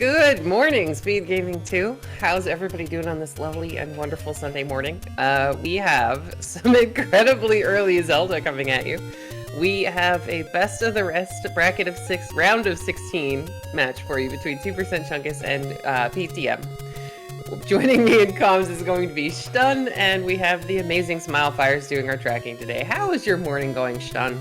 Good morning, Speed Gaming 2. How's everybody doing on this lovely and wonderful Sunday morning? We have some incredibly early Zelda coming at you. We have a best of the rest bracket of 6, round of 16 match for you between 2% Chungus and PTM. Joining me in comms is going to be Stun, and we have the amazing Smile Fires doing our tracking today. How is your morning going, Stun?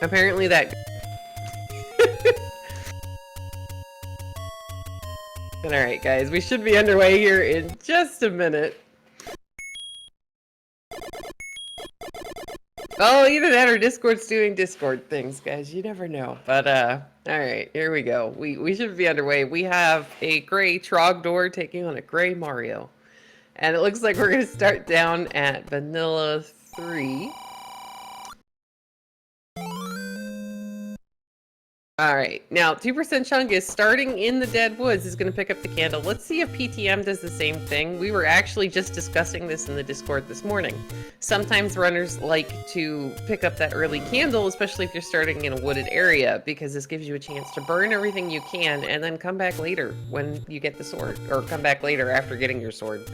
Apparently that... Alright guys, we should be underway here in just a minute. Oh, either that or Discord's doing Discord things, guys. You never know. But, alright, here we go. We should be underway. We have a gray Trogdor taking on a gray Mario. And it looks like we're going to start down at Vanilla 3. Alright, now 2% Chungus starting in the Dead Woods is going to pick up the candle. Let's see if PTM does the same thing. We were actually just discussing this in the Discord this morning. Sometimes runners like to pick up that early candle, especially if you're starting in a wooded area, because this gives you a chance to burn everything you can and then come back later when you get the sword, or come back later after getting your sword.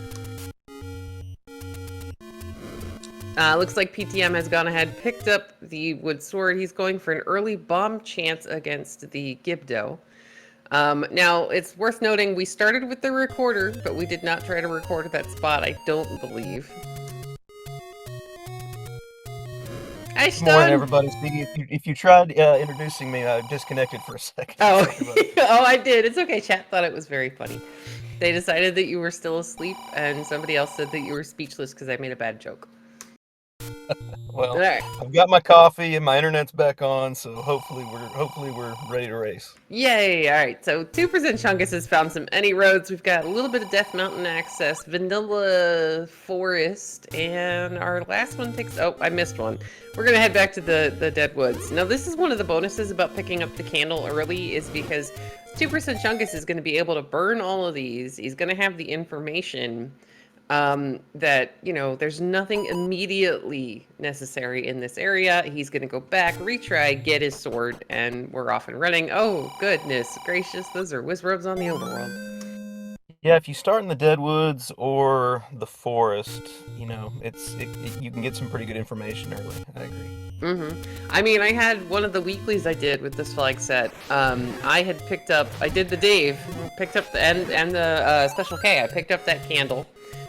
Looks like PTM has gone ahead, picked up the wood sword. He's going for an early bomb chance against the Gibdo. Now, it's worth noting we started with the recorder, but we did not try to record at that spot, I don't believe. Hi, Stun! Good morning, everybody. If you tried introducing me, I disconnected for a second. Oh, oh, I did. It's okay. Chat thought it was very funny. They decided that you were still asleep, and somebody else said that you were speechless because I made a bad joke. Well, right. I've got my coffee and my internet's back on, so hopefully we're ready to race. Yay! All right, so 2% Chungus has found some any roads. We've got a little bit of Death Mountain access, Vanilla Forest, and our last one takes... Oh, I missed one. We're gonna head back to the Dead Woods. Now, this is one of the bonuses about picking up the candle early, is because 2% Chungus is going to be able to burn all of these. He's going to have the information that, you know, there's nothing immediately necessary in this area. He's gonna go back, retry, get his sword, and we're off and running. Oh, goodness gracious, those are Wizrobes on the overworld. Yeah, if you start in the Dead Woods or the forest, you know, you can get some pretty good information early. I agree. I mean, I had one of the weeklies I did with this flag set. I had picked up, I did the Dave, picked up the, and the Special K. I picked up that candle.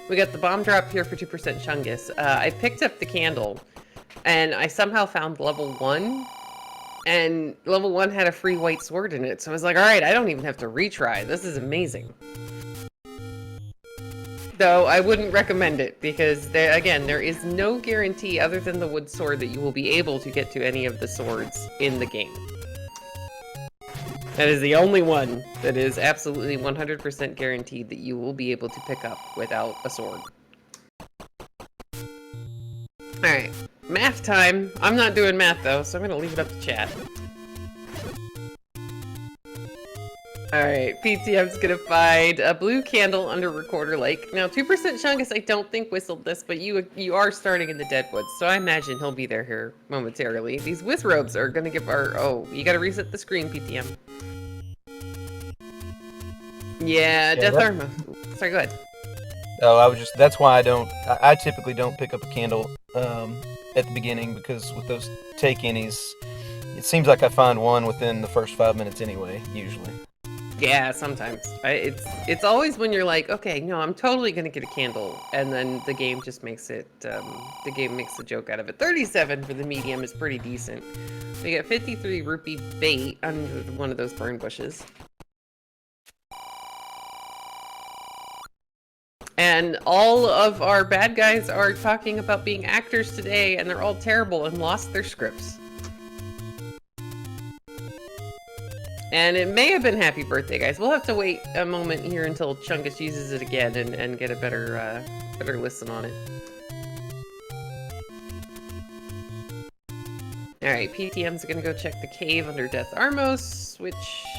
We got the bomb drop here for 2% Chungus. I picked up the candle, and I somehow found level 1, and level 1 had a free white sword in it, so I was like, alright, I don't even have to retry. This is amazing. Though, I wouldn't recommend it, because, there is no guarantee other than the wood sword that you will be able to get to any of the swords in the game. That is the only one that is absolutely 100% guaranteed that you will be able to pick up without a sword. Alright, math time. I'm not doing math though, so I'm gonna leave it up to chat. Alright, PTM's gonna find a blue candle under Recorder Lake. Now, 2% Chungus, I don't think whistled this, but you are starting in the Dead Woods, so I imagine he'll be there here momentarily. These Wizrobes are gonna give our... Oh, you gotta reset the screen, PTM. Yeah, Death Arma. Sorry, go ahead. Oh, that's why I typically don't pick up a candle at the beginning, because with those take-innies, it seems like I find one within the first 5 minutes anyway, usually. Yeah, sometimes. It's always when you're like, okay, no, I'm totally gonna get a candle, and then the game just makes it, the game makes the joke out of it. 37 for the medium is pretty decent. We got 53 rupee bait under one of those burn bushes. And all of our bad guys are talking about being actors today, and they're all terrible and lost their scripts. And it may have been happy birthday, guys. We'll have to wait a moment here until Chungus uses it again and get a better listen on it. Alright, PTM's gonna go check the cave under Death Armos, which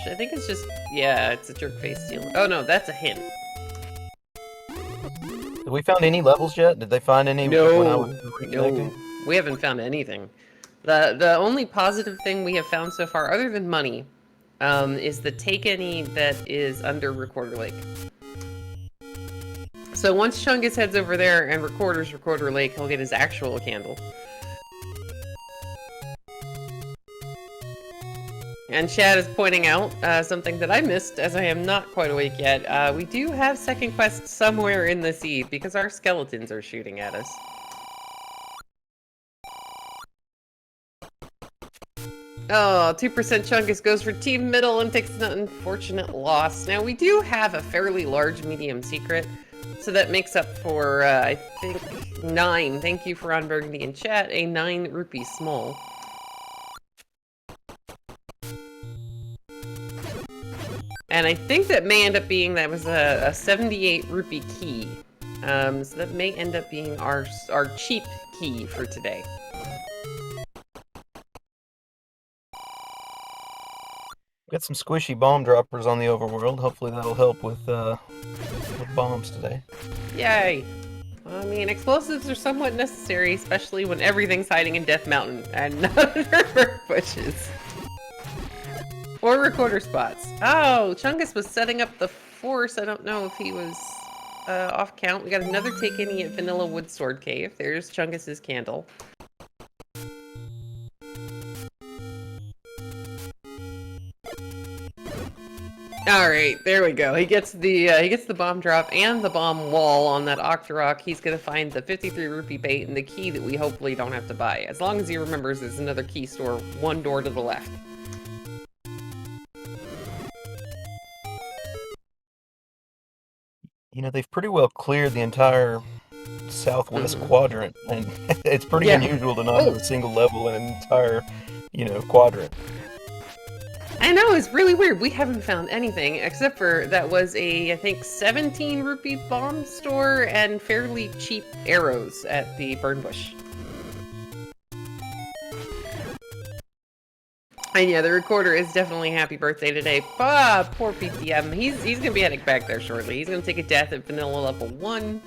I think is just... Yeah, it's a jerk face steal. Oh no, that's a hint. Have we found any levels yet? Did they find any when I was reconnecting? No, we haven't found anything. The only positive thing we have found so far, other than money, is the take any that is under Recorder Lake. So once Chungus heads over there and Recorder Lake, he'll get his actual candle. And Chad is pointing out something that I missed, as I am not quite awake yet. We do have second quest somewhere in the seed, because our skeletons are shooting at us. Oh, 2% Chungus goes for Team Middle and takes an unfortunate loss. Now, we do have a fairly large medium secret, so that makes up for, I think, 9. Thank you for on Burgundy in chat, a 9 rupee small. And I think that may end up being, that was a 78 rupee key. So that may end up being our cheap key for today. Got some squishy bomb droppers on the overworld. Hopefully that'll help with bombs today. Yay! I mean, explosives are somewhat necessary, especially when everything's hiding in Death Mountain and not under bushes. Or recorder spots. Oh, Chungus was setting up the force. I don't know if he was off count. We got another take any at Vanilla Wood Sword Cave. There's Chungus's candle. Alright, there we go. He gets the bomb drop and the bomb wall on that Octorok. He's gonna find the 53 rupee bait and the key that we hopefully don't have to buy. As long as he remembers there's another key store one door to the left. You know, they've pretty well cleared the entire southwest quadrant, and it's pretty unusual to not have a single level in an entire, quadrant. I know, it's really weird. We haven't found anything, except for that was a, I think, 17 rupee bomb store and fairly cheap arrows at the burn bush. And yeah, the recorder is definitely happy birthday today. Ah, poor PTM. He's gonna be heading back there shortly. He's gonna take a death at vanilla level 1.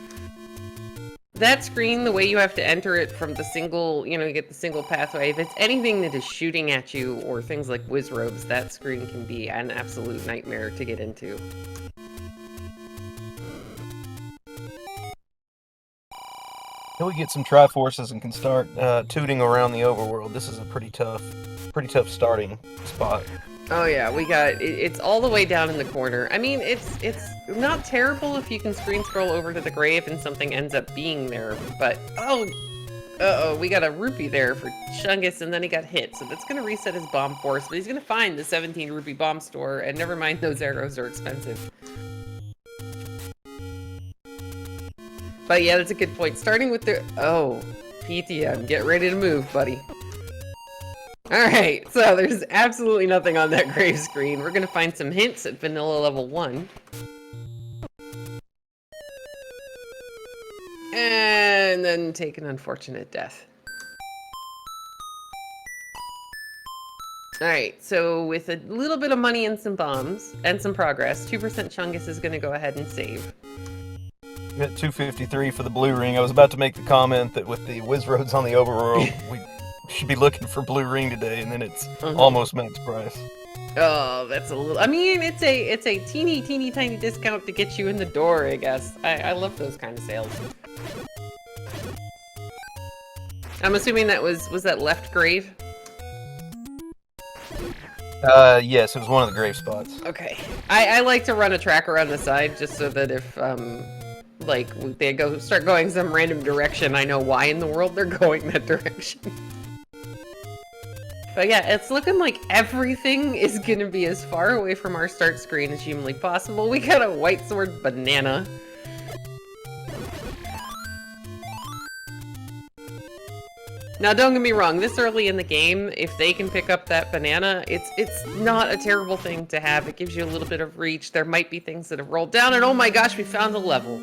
That screen, the way you have to enter it from the single, you get the single pathway, if it's anything that is shooting at you or things like whiz robes, that screen can be an absolute nightmare to get into. Till we get some Triforces and can start tooting around the overworld, this is a pretty tough starting spot. Oh yeah, we got it's all the way down in the corner. I mean, it's not terrible if you can screen scroll over to the grave and something ends up being there, but uh-oh, we got a rupee there for Chungus and then he got hit, so that's gonna reset his bomb force, but he's gonna find the 17 rupee bomb store, and never mind, those arrows are expensive. But yeah, that's a good point. Starting with the PTM, get ready to move, buddy. Alright, so there's absolutely nothing on that grave screen. We're gonna find some hints at vanilla level 1. And then take an unfortunate death. Alright, so with a little bit of money and some bombs, and some progress, 2% Chungus is gonna go ahead and save. We got 253 for the blue ring. I was about to make the comment that with the whiz roads on the overworld, we should be looking for blue ring today, and then it's almost max price. Oh, that's a little. I mean, it's a teeny tiny discount to get you in the door, I guess. I love those kind of sales. I'm assuming that was that left grave? Yes, it was one of the grave spots. Okay. I like to run a tracker on the side just so that if like they start going some random direction, I know why in the world they're going that direction. But yeah, it's looking like everything is gonna be as far away from our start screen as humanly possible. We got a white sword banana. Now don't get me wrong, this early in the game, if they can pick up that banana, it's not a terrible thing to have. It gives you a little bit of reach. There might be things that have rolled down, and oh my gosh, we found the level.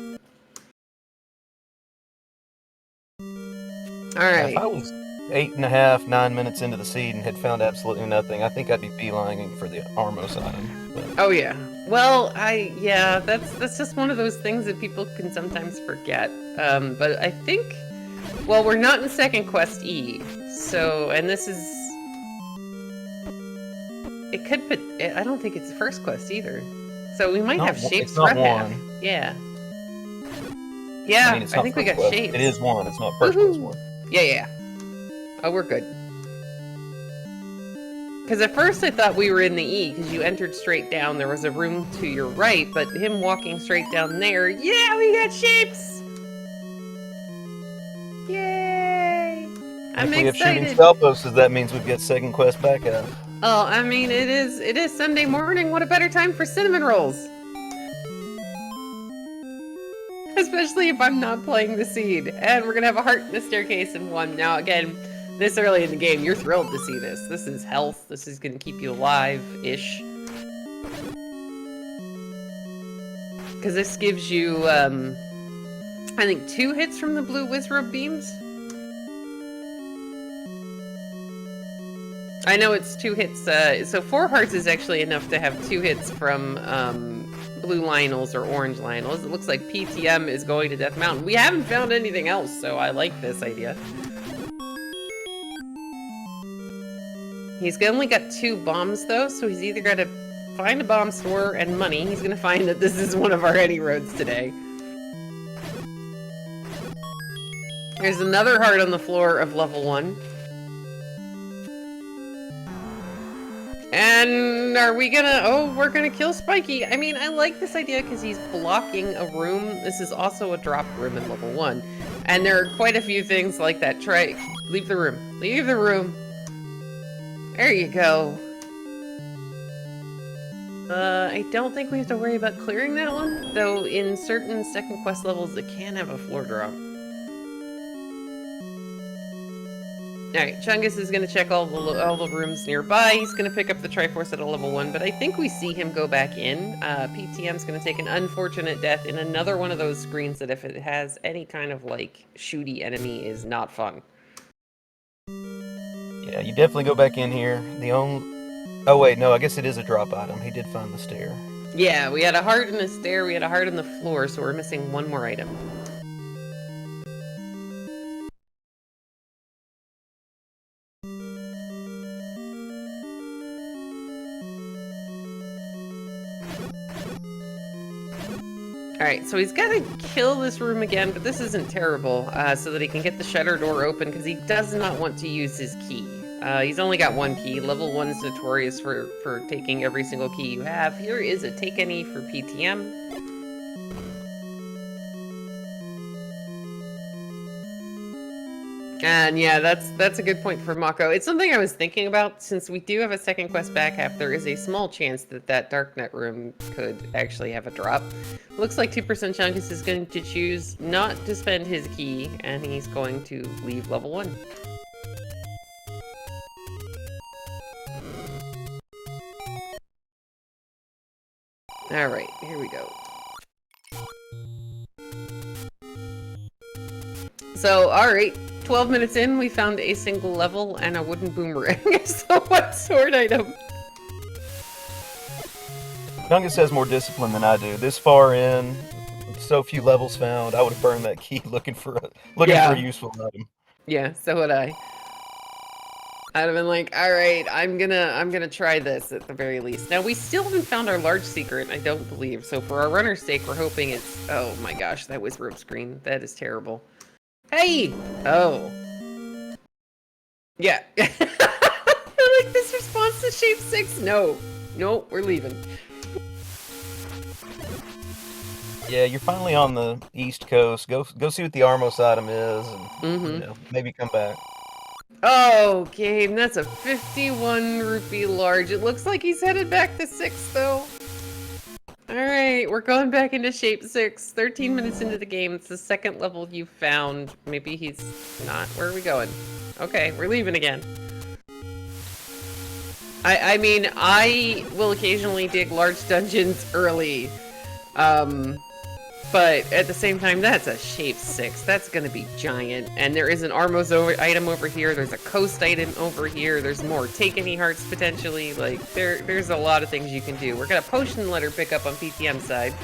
Alright. If I was 8.5, 9 minutes into the seed and had found absolutely nothing, I think I'd be beelining for the Armos item. But... Oh yeah. Well, that's just one of those things that people can sometimes forget. But I think Well, we're not in second quest E, so, and this is... It could put... I don't think it's first quest either. So we might have shapes for half. Yeah. Yeah, I mean, I think we got quest. shapes. It is 1, it's not first quest 1. Yeah. Oh, we're good. Because at first I thought we were in the E, because you entered straight down, there was a room to your right, but him walking straight down there, yeah, we got shapes! Yay! I'm excited! If we have shooting spell posters, that means we've got second quest back up. Oh, I mean, it is Sunday morning, what a better time for cinnamon rolls! Especially if I'm not playing the seed. And we're gonna have a heart in the staircase in 1. Now again, this early in the game, you're thrilled to see this. This is health. This is gonna keep you alive-ish. Because this gives you, I think 2 hits from the blue Wizrobe beams? I know it's 2 hits, so 4 hearts is actually enough to have 2 hits from, blue Lionels or orange Lionels. It looks like PTM is going to Death Mountain. We haven't found anything else, so I like this idea. He's only got 2 bombs though, so he's either got to find a bomb store and money. He's gonna find that this is one of our any roads today. There's another heart on the floor of level 1. And are we gonna... Oh, we're gonna kill Spiky. I mean, I like this idea because he's blocking a room. This is also a drop room in level 1. And there are quite a few things like that. Try... Leave the room. Leave the room. There you go. I don't think we have to worry about clearing that one. Though in certain second quest levels, it can have a floor drop. Alright, Chungus is going to check all the rooms nearby. He's going to pick up the Triforce at a level 1, but I think we see him go back in. PTM's going to take an unfortunate death in another one of those screens that if it has any kind of, like, shooty enemy is not fun. Yeah, you definitely go back in here. The only... Oh wait, no, I guess it is a drop item. He did find the stair. Yeah, we had a heart in the stair, we had a heart on the floor, so we're missing one more item. Alright, so he's got to kill this room again, but this isn't terrible, so that he can get the shutter door open, because he does not want to use his key. He's only got 1 key. Level 1's notorious for taking every single key you have. Here is a take any for PTM. And yeah, that's a good point for Mako. It's something I was thinking about. Since we do have a second quest back half, there is a small chance that that Darknet room could actually have a drop. Looks like 2% Chungus is going to choose not to spend his key, and he's going to leave level 1. Alright, here we go. So, alright, 12 minutes in, we found a single level and a wooden boomerang. So what sword item? Chungus has more discipline than I do. This far in, so few levels found, I would have burned that key looking for a useful item. Yeah, so would I. I'd have been like, alright, I'm gonna try this at the very least. Now, we still haven't found our large secret, I don't believe. So for our runner's sake, we're hoping it's... Oh my gosh, that Wizrobe screen. That is terrible. Hey! Oh. Yeah. Like this response to shape 6? No. No, we're leaving. Yeah, you're finally on the East Coast. Go see what the Armos item is, and you know, maybe come back. Oh, game, that's a 51 rupee large. It looks like he's headed back to 6, though. Alright, we're going back into shape 6. 13 minutes into the game. It's the second level you found. Maybe he's not. Where are we going? Okay, we're leaving again. I mean, I will occasionally dig large dungeons early. But at the same time, that's a shape 6. That's gonna be giant. And there is an Armos item over here. There's a coast item over here. There's more take any hearts potentially. Like, there's a lot of things you can do. We're gonna potion letter pick up on PTM side.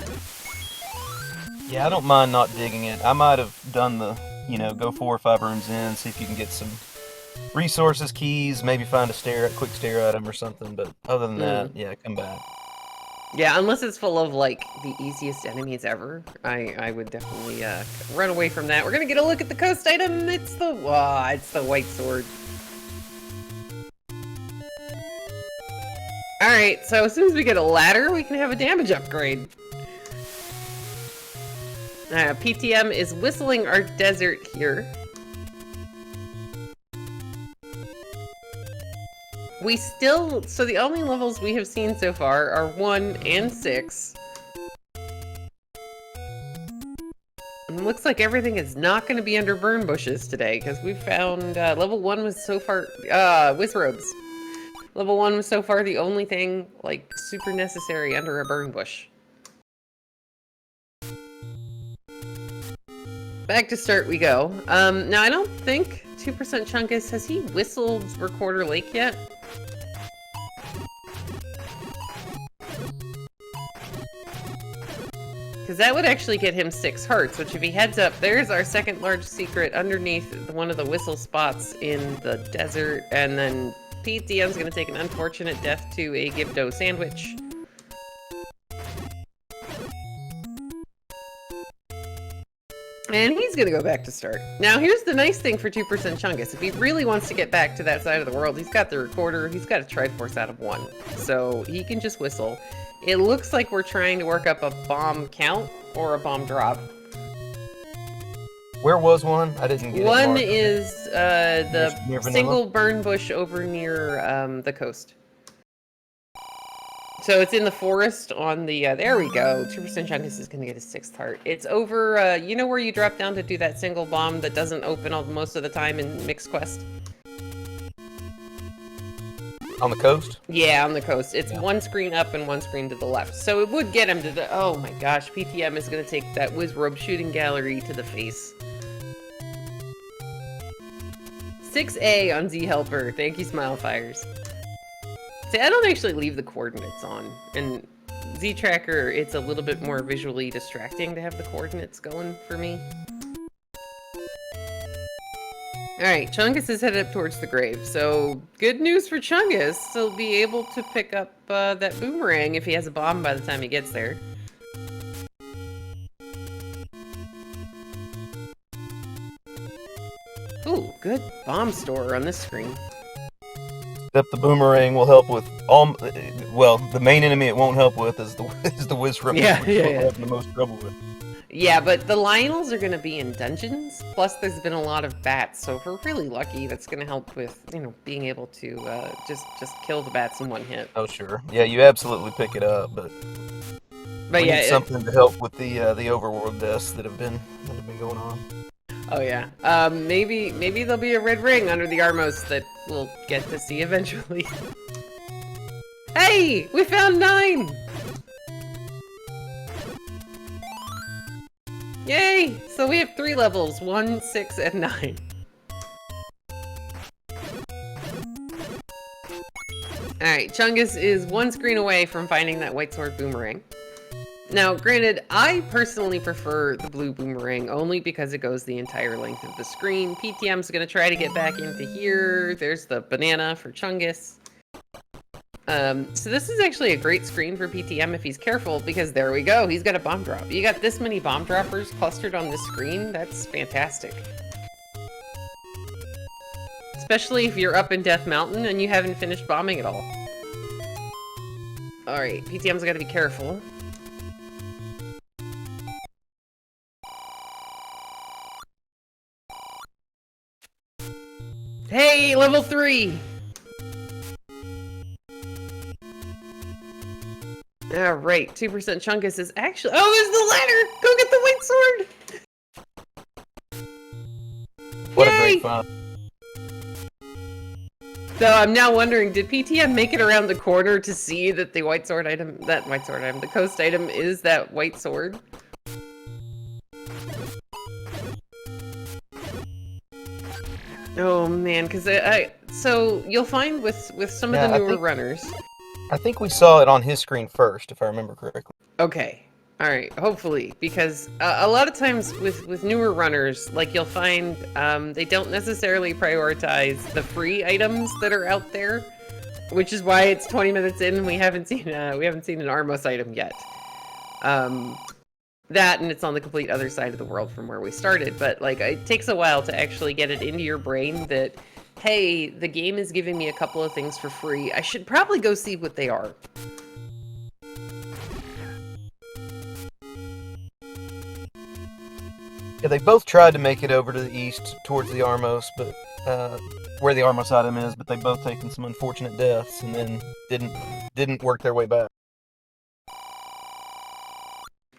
Yeah, I don't mind not digging it. I might have done the you know, go 4 or 5 rooms in, see if you can get some resources, keys, maybe find a quick stair item or something. But other than that, yeah, come back. Yeah, unless it's full of like the easiest enemies ever, I would definitely run away from that. We're gonna get a look at the coast item. It's the white sword. All right, so as soon as we get a ladder, we can have a damage upgrade. PTM is whistling our desert here. So the only levels we have seen so far are 1 and 6. And it looks like everything is not going to be under burn bushes today, because we found level 1 was so far, wizrobes. Level 1 was so far the only thing, like, super necessary under a burn bush. Back to start we go. Now I don't think 2% Chungus, has he whistled Recorder Lake yet? Because that would actually get him 6 hearts, which if he heads up, there's our second large secret underneath one of the whistle spots in the desert, and then PTM's going to take an unfortunate death to a Gibdo sandwich. And he's going to go back to start. Now, here's the nice thing for 2% Chungus. If he really wants to get back to that side of the world, he's got the recorder, he's got a Triforce out of 1. So he can just whistle. It looks like we're trying to work up a bomb count or a bomb drop. Where was one? I didn't get it. One is the single burn bush over near the coast. So it's in the forest on the, there we go. 2% Chungus is going to get his 6th heart. It's over, you know where you drop down to do that single bomb that doesn't open most of the time in Mixed Quest? On the coast? Yeah, on the coast. It's one screen up and one screen to the left. So it would get him to the, oh my gosh, PTM is going to take that Wizrobe shooting gallery to the face. 6A on Z Helper. Thank you, Smile Fires. See, I don't actually leave the coordinates on. And Z Tracker, it's a little bit more visually distracting to have the coordinates going for me. Alright, Chungus is headed up towards the grave. So, good news for Chungus. He'll be able to pick up that boomerang if he has a bomb by the time he gets there. Ooh, good bomb store on this screen. Except the boomerang will help with all. Well, the main enemy it won't help with is the Wizrobe. Yeah, which yeah, we're having the most trouble with. Yeah, but the Lionels are going to be in dungeons. Plus, there's been a lot of bats, so if we're really lucky, that's going to help with, you know, being able to just kill the bats in one hit. Oh sure, yeah, you absolutely pick it up, but we yeah, need something to help with the overworld deaths that have been going on. Oh yeah, maybe there'll be a red ring under the Armos that we'll get to see eventually. Hey, we found 9. Yay! So we have 3 levels, 1, 6, and 9. Alright, Chungus is 1 screen away from finding that white sword boomerang. Now, granted, I personally prefer the blue boomerang only because it goes the entire length of the screen. PTM's gonna try to get back into here. There's the banana for Chungus. So this is actually a great screen for PTM if he's careful, because there we go, he's got a bomb drop. You got this many bomb droppers clustered on this screen, that's fantastic. Especially if you're up in Death Mountain and you haven't finished bombing at all. Alright, PTM's gotta be careful. Hey, level 3! Alright, 2% Chungus is actually— oh, there's the ladder! Go get the white sword! What Yay! a great find. So I'm now wondering, did PTM make it around the corner to see that the white sword item— the coast item is that white sword? Oh man, because so you'll find with some of the newer runners. I think we saw it on his screen first, if I remember correctly. Okay. Alright, hopefully, because a lot of times with newer runners, like you'll find they don't necessarily prioritize the free items that are out there, which is why it's 20 minutes in and we haven't seen an Armos item yet. That and it's on the complete other side of the world from where we started, but like it takes a while to actually get it into your brain that, hey, the game is giving me a couple of things for free. I should probably go see what they are. Yeah, they both tried to make it over to the east towards the Armos, but where the Armos item is, but they both taken some unfortunate deaths and then didn't work their way back.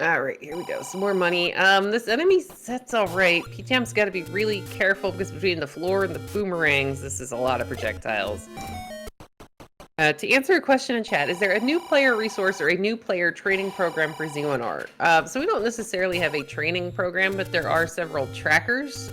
Alright, here we go. Some more money. This enemy set's alright. PTM's got to be really careful because between the floor and the boomerangs, this is a lot of projectiles. To answer a question in chat, is there a new player resource or a new player training program for Z1R? So we don't necessarily have a training program, but there are several trackers.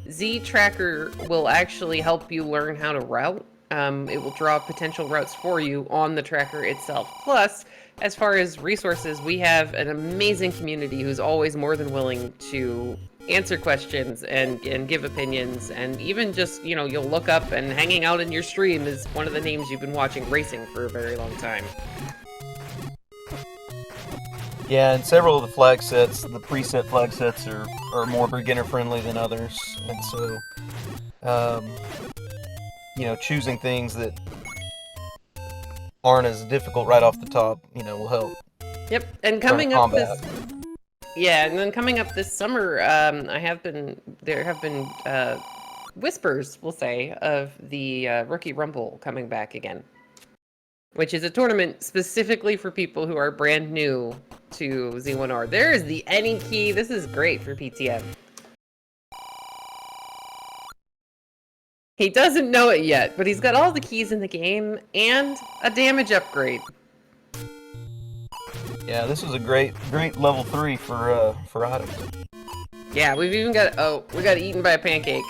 Z Tracker will actually help you learn how to route. It will draw potential routes for you on the tracker itself. Plus, as far as resources, we have an amazing community who's always more than willing to answer questions and give opinions, and even just, you know, you'll look up and hanging out in your stream is one of the names you've been watching racing for a very long time. Yeah, and several of the flag sets, the preset flag sets are more beginner friendly than others, and so you know, choosing things that aren't as difficult right off the top, you know, will help. Yep, and coming up this summer, there have been whispers, we'll say, of the Rookie Rumble coming back again, which is a tournament specifically for people who are brand new to Z1R. There is the any key. This is great for PTM. He doesn't know it yet, but he's got all the keys in the game and a damage upgrade. Yeah, this was a great level 3 for items. Yeah, we've even got, we got eaten by a pancake.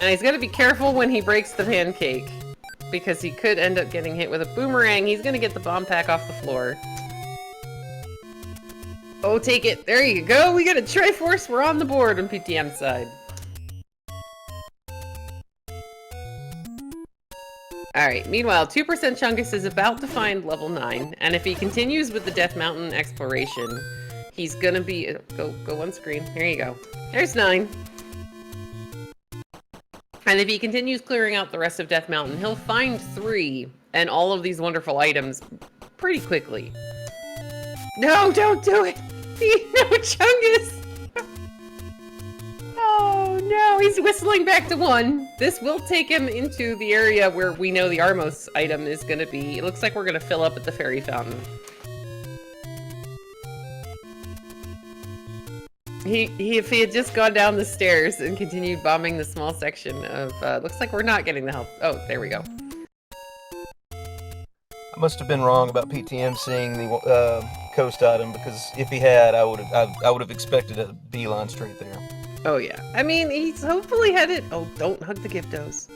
And he's got to be careful when he breaks the pancake, because he could end up getting hit with a boomerang. He's going to get the bomb pack off the floor. Oh, take it. There you go. We got a Triforce. We're on the board on PTM's side. Alright, meanwhile, 2% Chungus is about to find level 9, and if he continues with the Death Mountain exploration, he's gonna be... Go on screen. Here you go. There's 9. And if he continues clearing out the rest of Death Mountain, he'll find 3 and all of these wonderful items pretty quickly. No, don't do it! No, Chungus! Oh no, he's whistling back to 1. This will take him into the area where we know the Armos item is going to be. It looks like we're going to fill up at the fairy fountain. If he had just gone down the stairs and continued bombing the small section of... looks like we're not getting the help. Oh, there we go. I must have been wrong about PTM seeing the coast item, because if he had, I would have expected a beeline straight there. Oh yeah. I mean, he's hopefully headed... Oh, don't hug the Gyptos.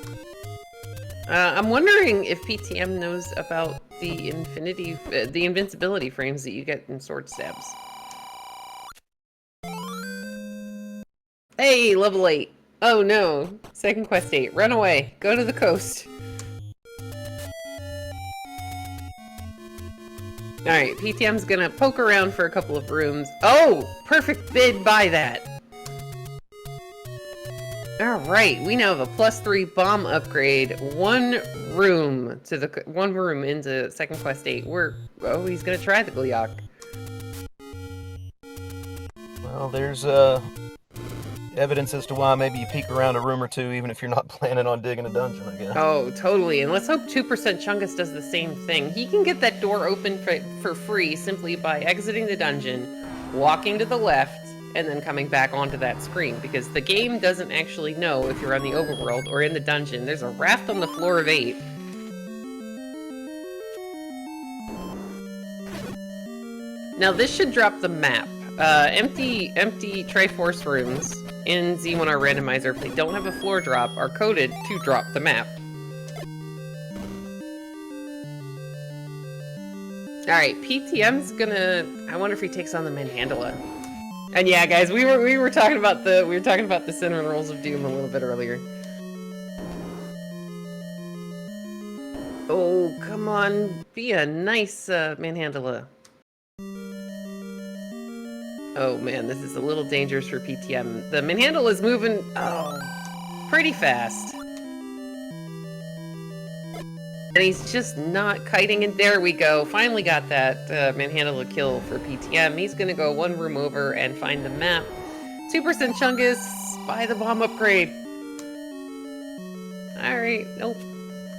I'm wondering if PTM knows about the invincibility frames that you get in sword stabs. Hey, level 8. Oh no. Second quest 8. Run away. Go to the coast. Alright, PTM's gonna poke around for a couple of rooms. Oh! Perfect bid by that. Alright, we now have a +3 bomb upgrade. One room into second quest 8. Oh, he's gonna try the Gleeok. Well, there's evidence as to why maybe you peek around a room or two, even if you're not planning on digging a dungeon, I guess. Oh, totally. And let's hope 2% Chungus does the same thing. He can get that door open for free simply by exiting the dungeon, walking to the left, and then coming back onto that screen, because the game doesn't actually know if you're on the overworld or in the dungeon. There's a raft on the floor of 8. Now this should drop the map. Empty Triforce rooms in Z1R Randomizer, if they don't have a floor drop, are coded to drop the map. Alright, PTM's gonna... I wonder if he takes on the Manhandla. And yeah, guys, we were talking about the cinnamon rolls of doom a little bit earlier. Oh, come on, be a nice Manhandla. Oh man, this is a little dangerous for PTM. The Manhandla is moving pretty fast. And he's just not kiting, and there we go. Finally got that Manhandla kill for PTM. He's gonna go one room over and find the map. 2% Chungus, buy the bomb upgrade. Alright, nope.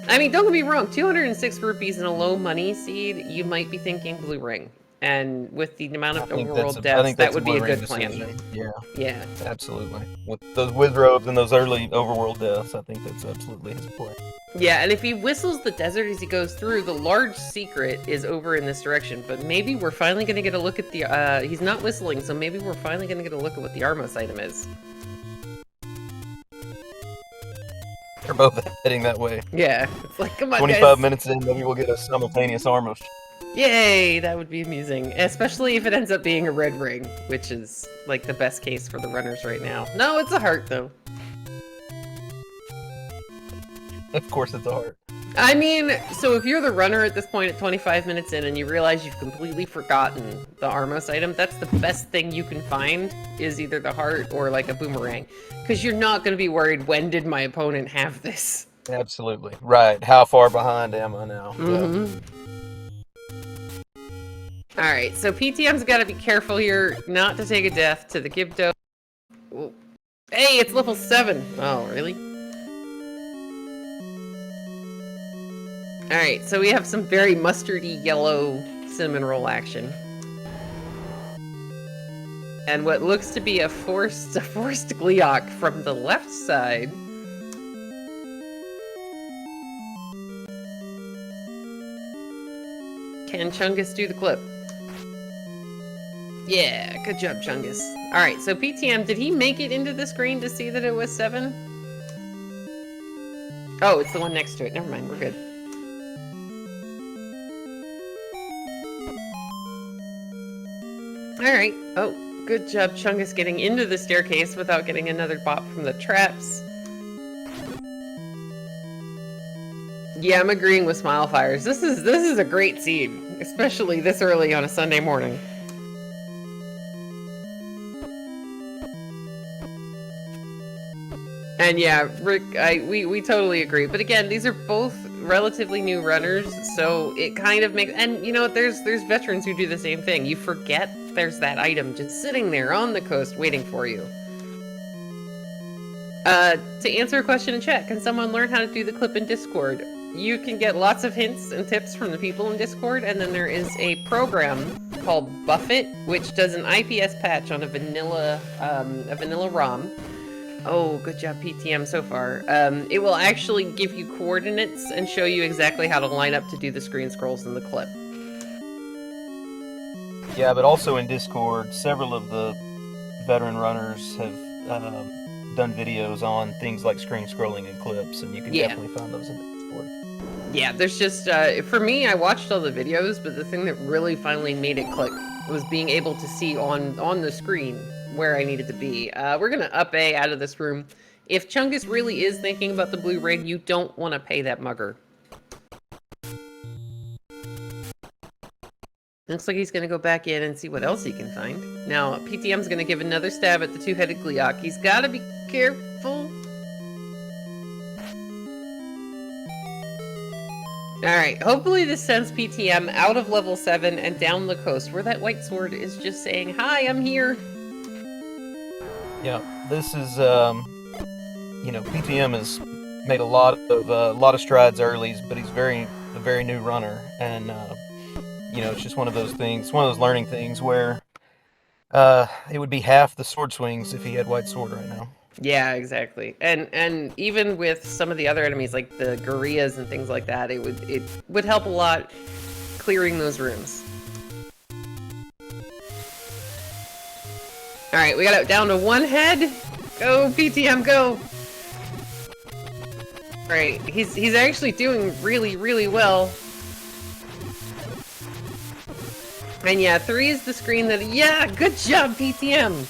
I mean, don't get me wrong, 206 rupees in a low money seed, you might be thinking blue ring. And with the amount of overworld deaths, that would be a good plan. Yeah. Yeah. Absolutely. With those withrobes and those early overworld deaths, I think that's absolutely his play. Yeah, and if he whistles the desert as he goes through, the large secret is over in this direction. But maybe we're finally going to get a look at the... he's not whistling, so maybe we're finally going to get a look at what the Armos item is. They're both heading that way. Yeah, it's like, come on, 25 guys. minutes in, maybe we'll get a simultaneous Armos. Yay, that would be amusing. Especially if it ends up being a red ring, which is, like, the best case for the runners right now. No, it's a heart, though. Of course it's a heart. I mean, so if you're the runner at this point at 25 minutes in and you realize you've completely forgotten the Armos item, that's the best thing you can find, is either the heart or, like, a boomerang. Because you're not going to be worried, when did my opponent have this? Absolutely. Right. How far behind am I now? Mm-hmm. Yeah. Alright, so PTM's got to be careful here not to take a death to the Gibdo. Ooh. Hey, it's level 7! Oh, really? Alright, so we have some very mustardy yellow cinnamon roll action. And what looks to be a forced Gleeok from the left side. Can Chungus do the clip? Yeah, good job, Chungus. Alright, so PTM, did he make it into the screen to see that it was 7? Oh, it's the one next to it. Never mind, we're good. Alright. Oh, good job, Chungus, getting into the staircase without getting another bop from the traps. Yeah, I'm agreeing with Smile Fires. This is a great seed, especially this early on a Sunday morning. And yeah, Rick, we totally agree. But again, these are both relatively new runners, so it kind of makes... And, you know, there's veterans who do the same thing. You forget there's that item just sitting there on the coast waiting for you. To answer a question in chat, can someone learn how to do the clip in Discord? You can get lots of hints and tips from the people in Discord, and then there is a program called Buffet, which does an IPS patch on a vanilla ROM. Oh, good job, PTM, so far. It will actually give you coordinates and show you exactly how to line up to do the screen scrolls in the clip. Yeah, but also in Discord, several of the veteran runners have done videos on things like screen scrolling and clips, and you can definitely find those in Discord. Yeah, there's just, for me, I watched all the videos, but the thing that really finally made it click was being able to see on the screen where I needed to be. We're gonna up A out of this room. If Chungus really is thinking about the blue ring, you don't want to pay that mugger. Looks like he's gonna go back in and see what else he can find. Now, PTM's gonna give another stab at the two-headed Gleeok. He's gotta be careful. Alright, hopefully this sends PTM out of level 7 and down the coast, where that white sword is just saying, "Hi, I'm here." Yeah, this is, you know, PTM has made a lot of strides early, but he's a very new runner, and you know, it's just one of those things, one of those learning things where it would be half the sword swings if he had white sword right now. Yeah, exactly. And even with some of the other enemies like the gorillas and things like that, it would help a lot clearing those rooms. All right, we got it down to one head. Go PTM, go! All right, he's actually doing really well. And yeah, 3 is the screen that... Yeah, good job, PTM!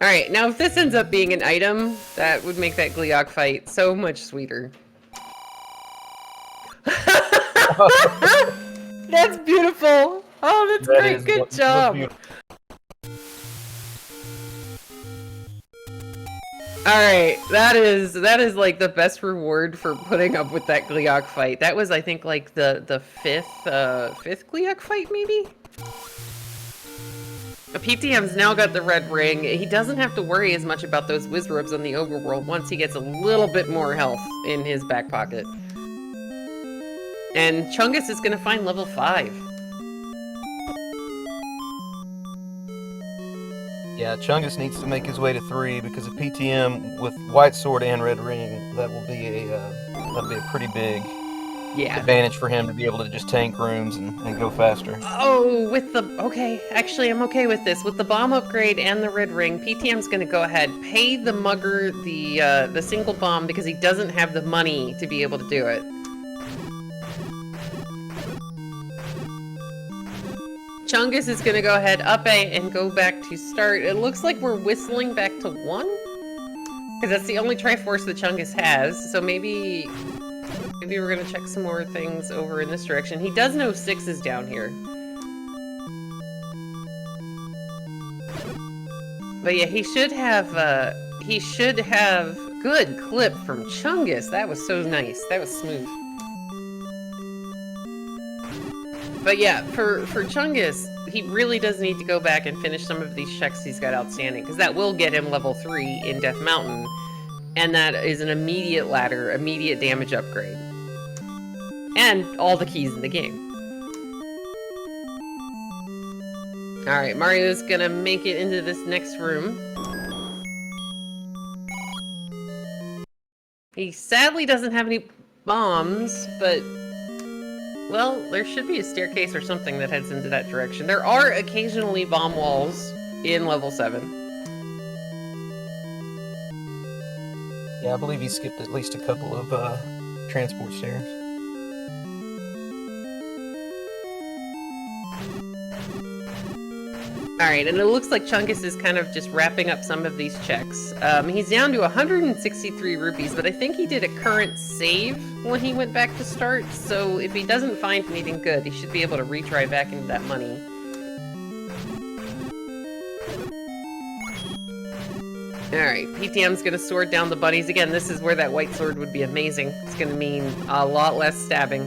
Alright, now if this ends up being an item, that would make that Gleeok fight so much sweeter. That's beautiful! Oh, that's great, good job! Alright, that is like the best reward for putting up with that Gleeok fight. That was, I think, like the fifth Gleeok fight, maybe? PTM's now got the red ring. He doesn't have to worry as much about those Wizrobes on the overworld once he gets a little bit more health in his back pocket. And Chungus is gonna find level 5. Yeah, Chungus needs to make his way to 3 because a PTM with white sword and red ring, that'll be a pretty big advantage for him to be able to just tank rooms and go faster. Oh, okay, actually I'm okay with this. With the bomb upgrade and the red ring, PTM's gonna go ahead, pay the mugger the single bomb because he doesn't have the money to be able to do it. Chungus is gonna go ahead up A and go back to start. It looks like we're whistling back to 1? Because that's the only Triforce that Chungus has, so maybe we're gonna check some more things over in this direction. He does know 6 is down here. But yeah, he should have good clip from Chungus. That was so nice. That was smooth. But yeah, for Chungus, he really does need to go back and finish some of these checks he's got outstanding, because that will get him level 3 in Death Mountain, and that is an immediate ladder, immediate damage upgrade. And all the keys in the game. Alright, Mario's gonna make it into this next room. He sadly doesn't have any bombs, but... well, there should be a staircase or something that heads into that direction. There are occasionally bomb walls in level 7. Yeah, I believe he skipped at least a couple of transport stairs. Alright, and it looks like Chungus is kind of just wrapping up some of these checks. He's down to 163 rupees, but I think he did a current save when he went back to start, so if he doesn't find anything good, he should be able to retry back into that money. Alright, PTM's gonna sword down the bunnies. Again, this is where that white sword would be amazing. It's gonna mean a lot less stabbing.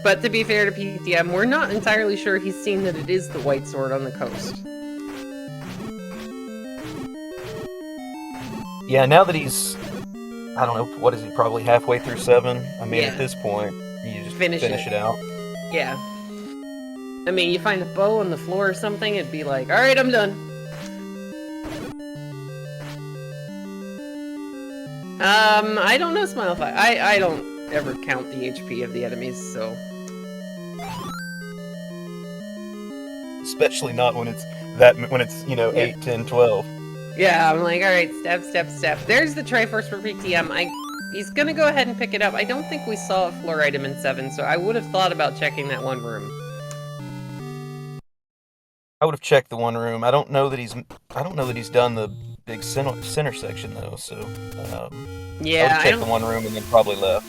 But to be fair to PTM, we're not entirely sure he's seen that it is the white sword on the coast. Yeah, now that he's, I don't know, what is he, probably halfway through 7? I mean, Yeah. at this point, you just Finish finish it out. Yeah. I mean, you find a bow on the floor or something, it'd be like, alright, I'm done. I don't know, Smile 5. I don't ever count the HP of the enemies, so... Especially not when it's, you know, 8, 10, 12. Yeah, I'm like, alright, stab, stab, stab. There's the Triforce for PTM. He's gonna go ahead and pick it up. I don't think we saw a floor item in 7, so I would have thought about checking that one room. I would have checked the one room. I don't know that he's done the big center section though, so Yeah, I would have checked the one room and then probably left.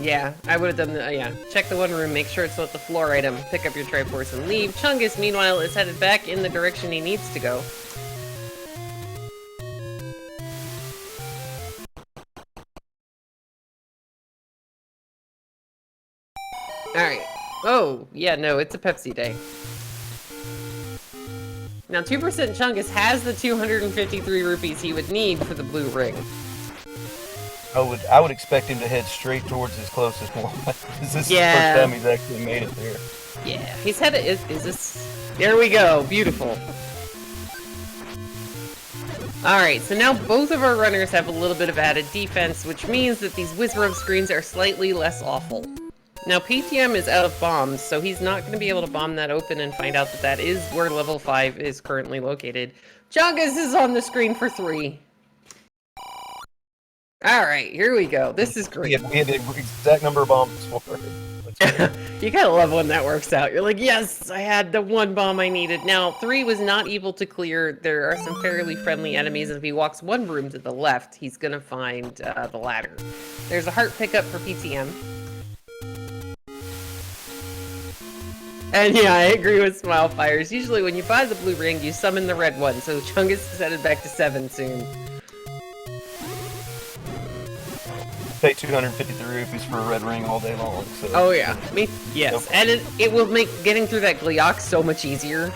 Yeah, I would have done the, yeah. Check the one room, make sure it's not the floor item, pick up your Triforce and leave. Chungus, meanwhile, is headed back in the direction he needs to go. Alright. Oh, yeah, no, it's a Pepsi day. Now, 2% Chungus has the 253 rupees he would need for the blue ring. I would expect him to head straight towards his closest one. This is the Yeah. first time he's actually made it there. Yeah, he's headed. Is this? There we go. Beautiful. Alright, so now both of our runners have a little bit of added defense, which means that these Wizrobe screens are slightly less awful. Now, PTM is out of bombs, so he's not going to be able to bomb that open and find out that that is where level 5 is currently located. Chungus is on the screen for 3. Alright, here we go. This is great. We had the exact number of bombs for it. You gotta love when that works out. You're like, yes, I had the one bomb I needed. Now, 3 was not able to clear. There are some fairly friendly enemies, and if he walks one room to the left, he's gonna find the ladder. There's a heart pickup for PTM. And yeah, I agree with Smilefires. Usually when you buy the blue ring, you summon the red one, so Chungus is headed back to 7 soon. Pay 253 rupees for a red ring all day long. So. Oh yeah, yes, Nope. and it will make getting through that Gleeok so much easier.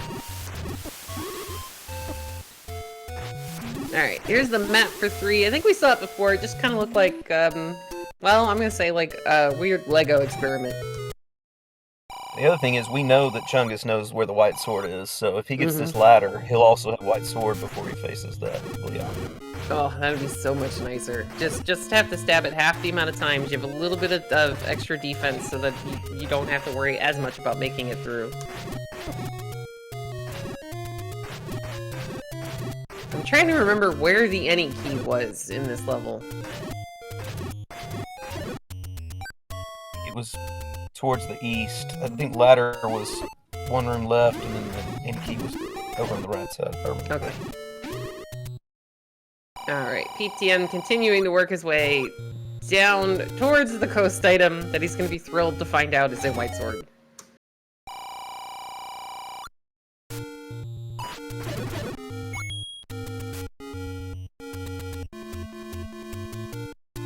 Alright, here's the map for 3. I think we saw it before. It just kind of looked like, well, I'm gonna say like a weird Lego experiment. The other thing is, we know that Chungus knows where the white sword is, so if he gets this ladder, he'll also have white sword before he faces that Gleeok. Oh, that would be so much nicer. Just have to stab it half the amount of times. You have a little bit of extra defense so that you don't have to worry as much about making it through. I'm trying to remember where the any key was in this level. It was towards the east. I think ladder was one room left, and then the end key was over on the right side. Okay. Alright, PTM continuing to work his way down towards the coast item that he's going to be thrilled to find out is a white sword.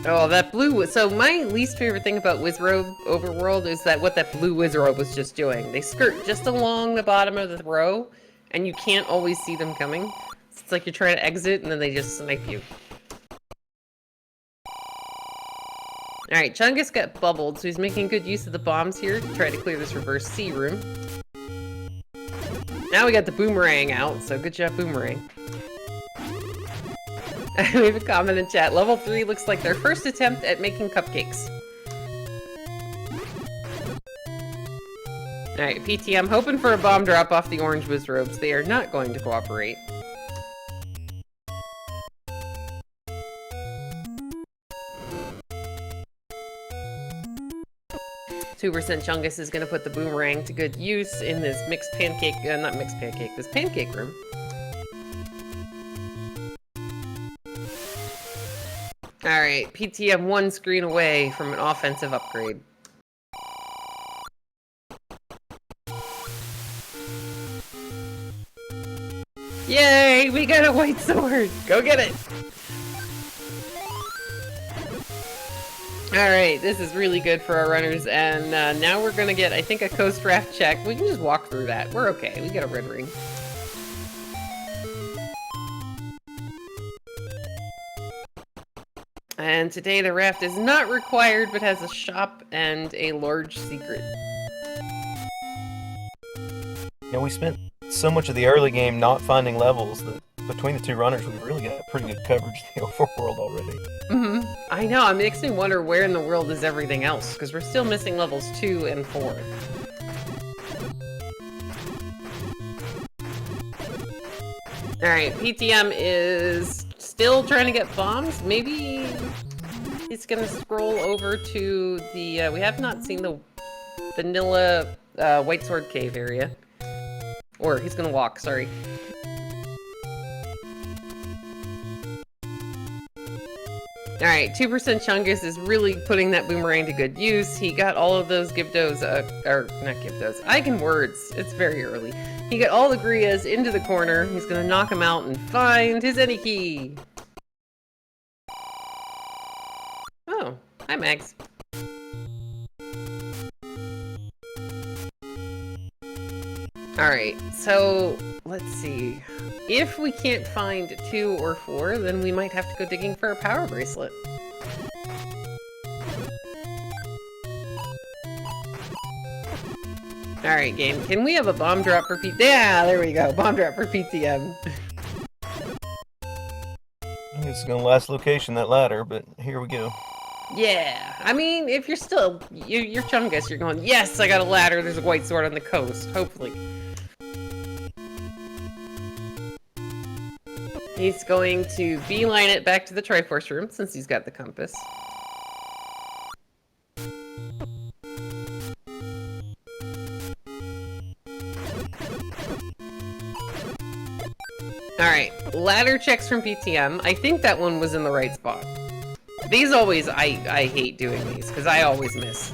Oh, that blue... So my least favorite thing about Wizrobe Overworld is that what that blue Wizrobe was just doing. They skirt just along the bottom of the row, and you can't always see them coming. It's like you're trying to exit, and then they just snipe you. Alright, Chungus got bubbled, so he's making good use of the bombs here to try to clear this reverse C room. Now we got the boomerang out, so good job, boomerang. We have a comment in chat. Level 3 looks like their first attempt at making cupcakes. Alright, PTM hoping for a bomb drop off the orange Wizrobes. They are not going to cooperate. %% Chungus is going to put the boomerang to good use in this mixed pancake, not mixed pancake, this pancake room. Alright, PTM one screen away from an offensive upgrade. Yay! We got a white sword! Go get it! Alright, this is really good for our runners, and now we're gonna get, I think, a coast raft check. We can just walk through that. We're okay. We get a red ring. And today the raft is not required, but has a shop and a large secret. You know, we spent so much of the early game not finding levels that between the two runners, we've really got pretty good coverage of the overworld already. I know, it makes me wonder where in the world is everything else, because we're still missing levels 2 and 4. Alright, PTM is still trying to get bombs. Maybe he's gonna scroll over to the, we have not seen the vanilla White Sword Cave area. Or he's gonna walk, sorry. Alright, 2% Chungus is really putting that boomerang to good use. He got all of those Gibdos, or not Gibdos, I can words, it's very early. He got all the Grias into the corner. He's gonna knock him out and find his any key. Oh, hi Max. Alright, so let's see. If we can't find 2 or 4, then we might have to go digging for a power bracelet. Alright, game. Can we have a bomb drop for PTM? Yeah, there we go. Bomb drop for PTM. It's gonna last location, that ladder, but here we go. Yeah. I mean, if you're still... You're Chungus, you're going, yes, I got a ladder, there's a white sword on the coast. Hopefully. He's going to beeline it back to the Triforce room since he's got the compass. Alright, ladder checks from PTM. I think that one was in the right spot. These always, I hate doing these, because I always miss.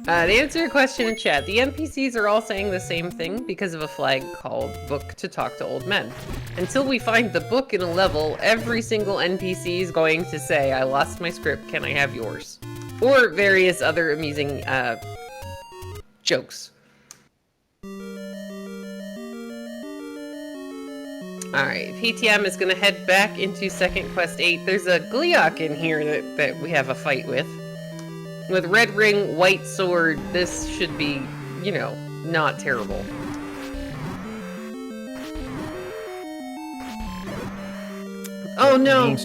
To answer your question in chat, the NPCs are all saying the same thing because of a flag called Book to Talk to Old Men. Until we find the book in a level, every single NPC is going to say, I lost my script, can I have yours? Or various other amusing, jokes. Alright, PTM is gonna head back into Second Quest 8. There's a Gleeok in here that we have a fight with. With red ring, white sword, this should be, you know, not terrible. Oh no!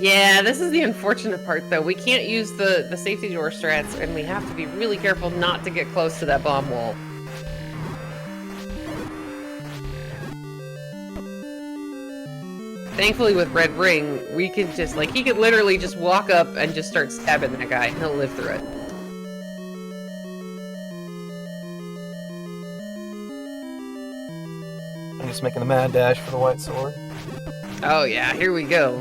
Yeah, this is the unfortunate part though. We can't use the safety door strats, and we have to be really careful not to get close to that bomb wall. Thankfully with Red Ring, we can just, like, he could literally just walk up and just start stabbing that guy, and he'll live through it. I'm just making the mad dash for the white sword. Oh yeah, here we go.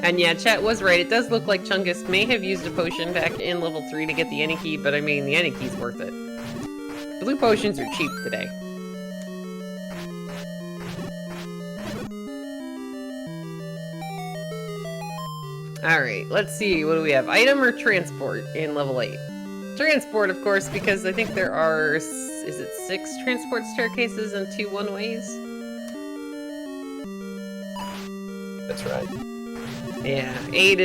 And yeah, chat was right, it does look like Chungus may have used a potion back in level 3 to get the any key, but I mean, the any key's worth it. Blue potions are cheap today. Alright, let's see, what do we have? Item or transport in level 8? Transport, of course, because I think there are, is it 6 transport staircases and 2 one-ways? That's right. Yeah, 8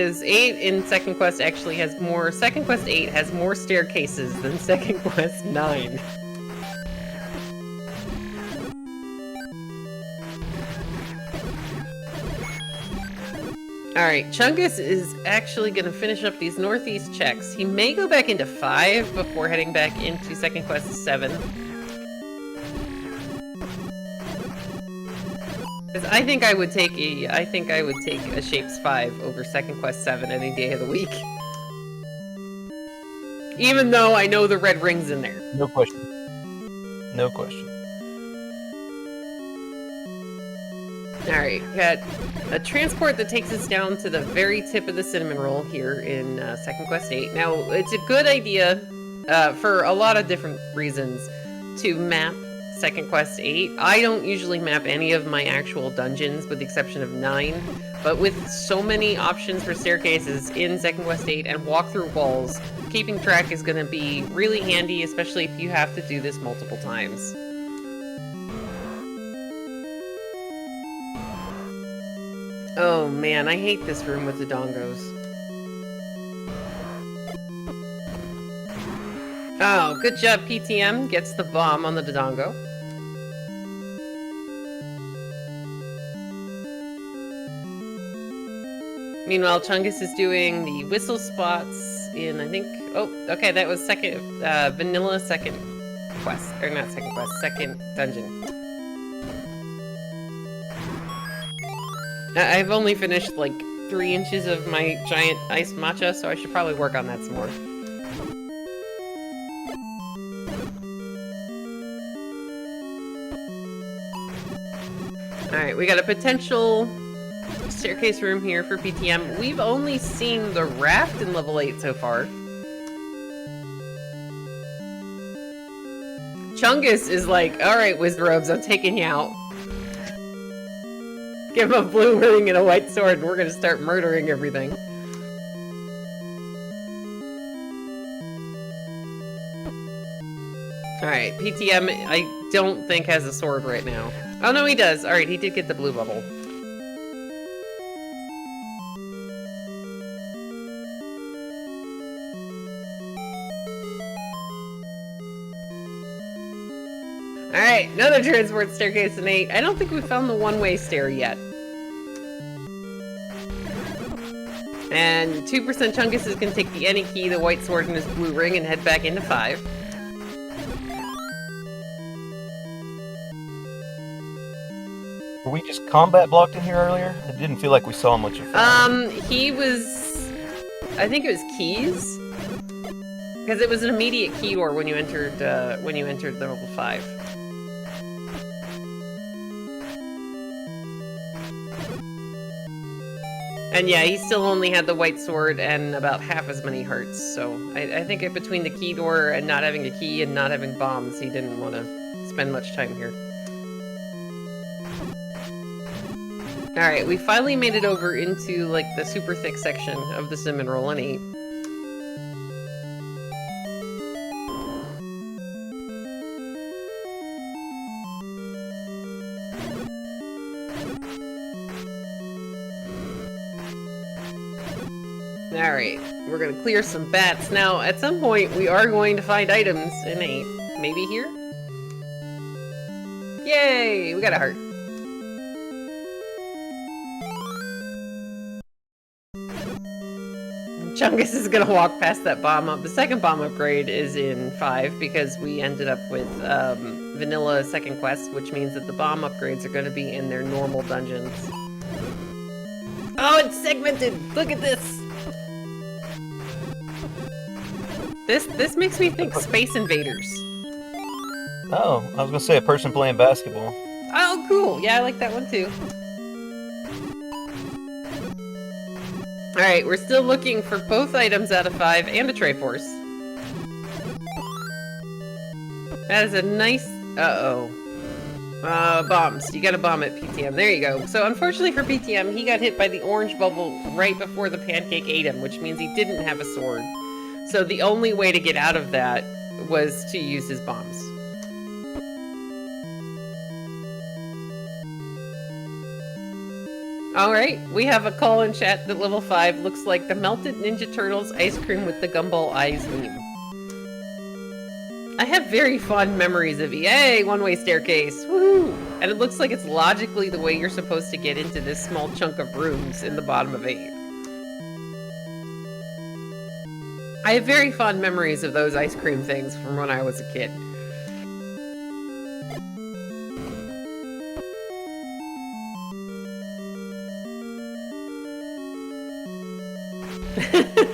in Second Quest actually has more, Second Quest 8 has more staircases than Second Quest 9. Alright, Chungus is actually going to finish up these northeast checks. He may go back into 5 before heading back into Second Quest 7. Because I think I would take a Shapes 5 over Second Quest 7 any day of the week. Even though I know the red ring's in there. No question. No question. Alright, got a transport that takes us down to the very tip of the cinnamon roll here in Second Quest 8. Now, it's a good idea, for a lot of different reasons, to map Second Quest 8. I don't usually map any of my actual dungeons, with the exception of 9, but with so many options for staircases in Second Quest 8 and walk through walls, keeping track is going to be really handy, especially if you have to do this multiple times. Oh man, I hate this room with the dongos. Oh, good job, PTM gets the bomb on the Dodongo. Meanwhile, Chungus is doing the whistle spots in, I think, oh, okay, that was vanilla second quest, or not second quest, second dungeon. I've only finished like 3 inches of my giant iced matcha, so I should probably work on that some more. Alright, we got a potential staircase room here for PTM. We've only seen the raft in level 8 so far. Chungus is like, alright, Wizrobes, I'm taking you out. Give him a blue ring and a white sword, and we're gonna start murdering everything. Alright, PTM, I don't think has a sword right now. Oh no, he does. Alright, he did get the blue bubble. Alright, another transport staircase in 8. I don't think we found the one-way stair yet. And 2% Chungus is going to take the any key, the white sword, and his blue ring and head back into 5. Were we just combat blocked in here earlier? It didn't feel like we saw much of that. He was... I think it was keys. Because it was an immediate key door when you entered the level 5. And yeah, he still only had the white sword and about half as many hearts, so I think between the key door and not having a key and not having bombs, he didn't want to spend much time here. Alright, we finally made it over into, like, the super thick section of the sim and roll in 8. Alright, we're gonna clear some bats. Now, at some point, we are going to find items in 8. Maybe here? Yay! We got a heart. Chungus is gonna walk past that bomb up. The second bomb upgrade is in 5 because we ended up with vanilla second quest, which means that the bomb upgrades are gonna be in their normal dungeons. Oh, it's segmented! Look at this! This makes me think Space Invaders. Oh, I was gonna say a person playing basketball. Oh, cool! Yeah, I like that one too. Alright, we're still looking for both items out of 5 and a Triforce. That is a nice... Uh-oh. Bombs. You got a bomb at PTM. There you go. So, unfortunately for PTM, he got hit by the orange bubble right before the pancake ate him, which means he didn't have a sword. So the only way to get out of that was to use his bombs. Alright, we have a call in chat that level 5 looks like the melted Ninja Turtles ice cream with the gumball eyes meme. I have very fond memories of yay, one-way staircase, woohoo! And it looks like it's logically the way you're supposed to get into this small chunk of rooms in the bottom of 8. I have very fond memories of those ice cream things from when I was a kid.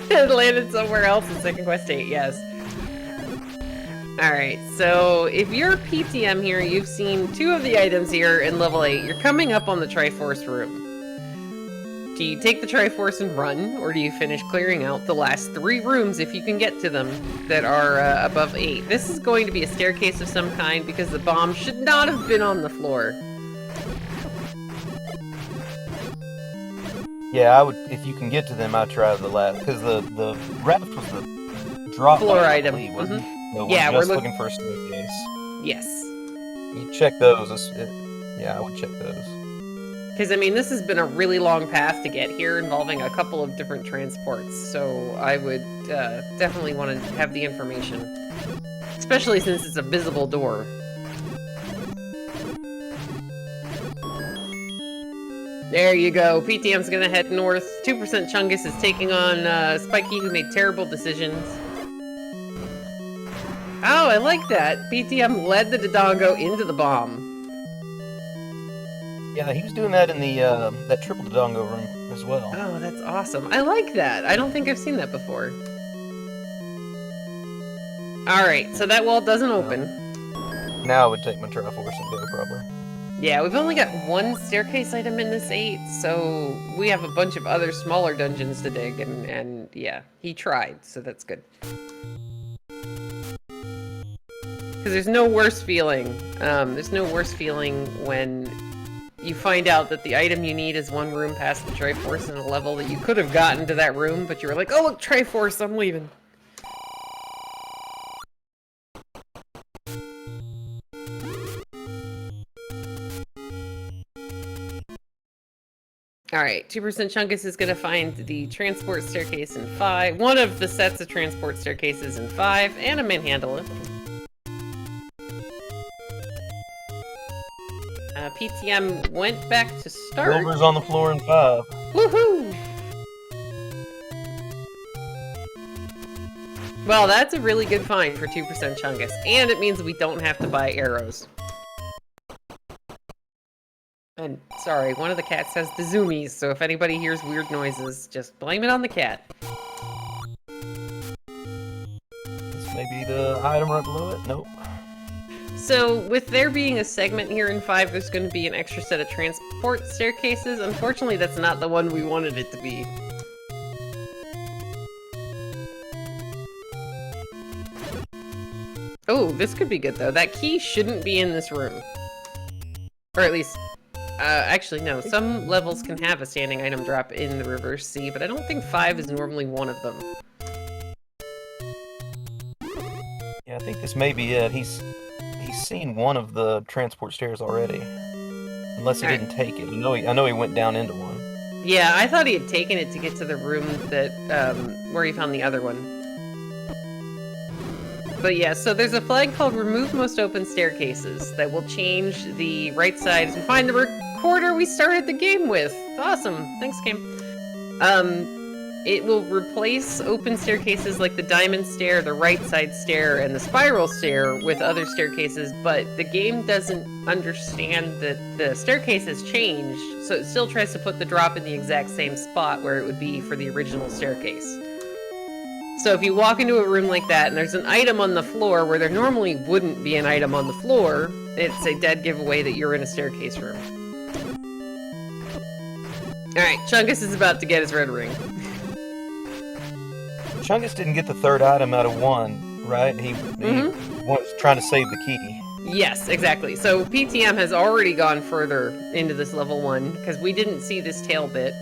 It landed somewhere else in Second Quest 8, yes. Alright, so if you're a PTM here, you've seen 2 of the items here in level 8. You're coming up on the Triforce room. Do you take the Triforce and run, or do you finish clearing out the last 3 rooms if you can get to them that are above 8? This is going to be a staircase of some kind because the bomb should not have been on the floor. Yeah, I would. If you can get to them, I'd try the last because the raft was the drop floor item, wasn't it? No, yeah, we're just looking for a staircase. Yes. You check those. Yeah, I would check those. Because, I mean, this has been a really long path to get here, involving a couple of different transports, so I would definitely want to have the information. Especially since it's a visible door. There you go. PTM's gonna head north. 2% Chungus is taking on Spiky, who made terrible decisions. Oh, I like that. PTM led the Dodongo into the bomb. Yeah, he was doing that in the that triple Dodongo room as well. Oh, that's awesome. I like that. I don't think I've seen that before. Alright, so that wall doesn't open. Now I would take my Triforce and go, probably. Yeah, we've only got 1 staircase item in this 8, so we have a bunch of other smaller dungeons to dig, and yeah, he tried, so that's good. Because there's no worse feeling. There's no worse feeling when you find out that the item you need is 1 room past the Triforce in a level that you could have gotten to that room, but you were like, oh look, Triforce, I'm leaving. Alright, 2% Chungus is going to find the transport staircase in 5, one of the sets of transport staircases in 5, and a manhandle. PTM went back to start. Silver's on the floor in 5. Woohoo! Well, that's a really good find for 2% Chungus, and it means we don't have to buy arrows. And, sorry, one of the cats has the zoomies, so if anybody hears weird noises, just blame it on the cat. This may be the item right below it. Nope. So, with there being a segment here in 5, there's going to be an extra set of transport staircases. Unfortunately, that's not the one we wanted it to be. Oh, this could be good, though. That key shouldn't be in this room. Or at least... actually, no. Some levels can have a standing item drop in the reverse C, but I don't think 5 is normally one of them. Yeah, I think this may be it. He's seen one of the transport stairs already. Unless he didn't take it. I know he went down into one. Yeah, I thought he had taken it to get to the room that, where he found the other one. But yeah, so there's a flag called Remove Most Open Staircases that will change the right side and find the recorder we started the game with. Awesome. Thanks, Cam. It will replace open staircases like the diamond stair, the right side stair, and the spiral stair with other staircases, but the game doesn't understand that the staircase has changed, so it still tries to put the drop in the exact same spot where it would be for the original staircase. So if you walk into a room like that and there's an item on the floor where there normally wouldn't be an item on the floor, it's a dead giveaway that you're in a staircase room. Alright, Chungus is about to get his red ring. Chungus didn't get the third item out of 1, right? He was trying to save the key. Yes, exactly. So PTM has already gone further into this level 1, because we didn't see this tail bit.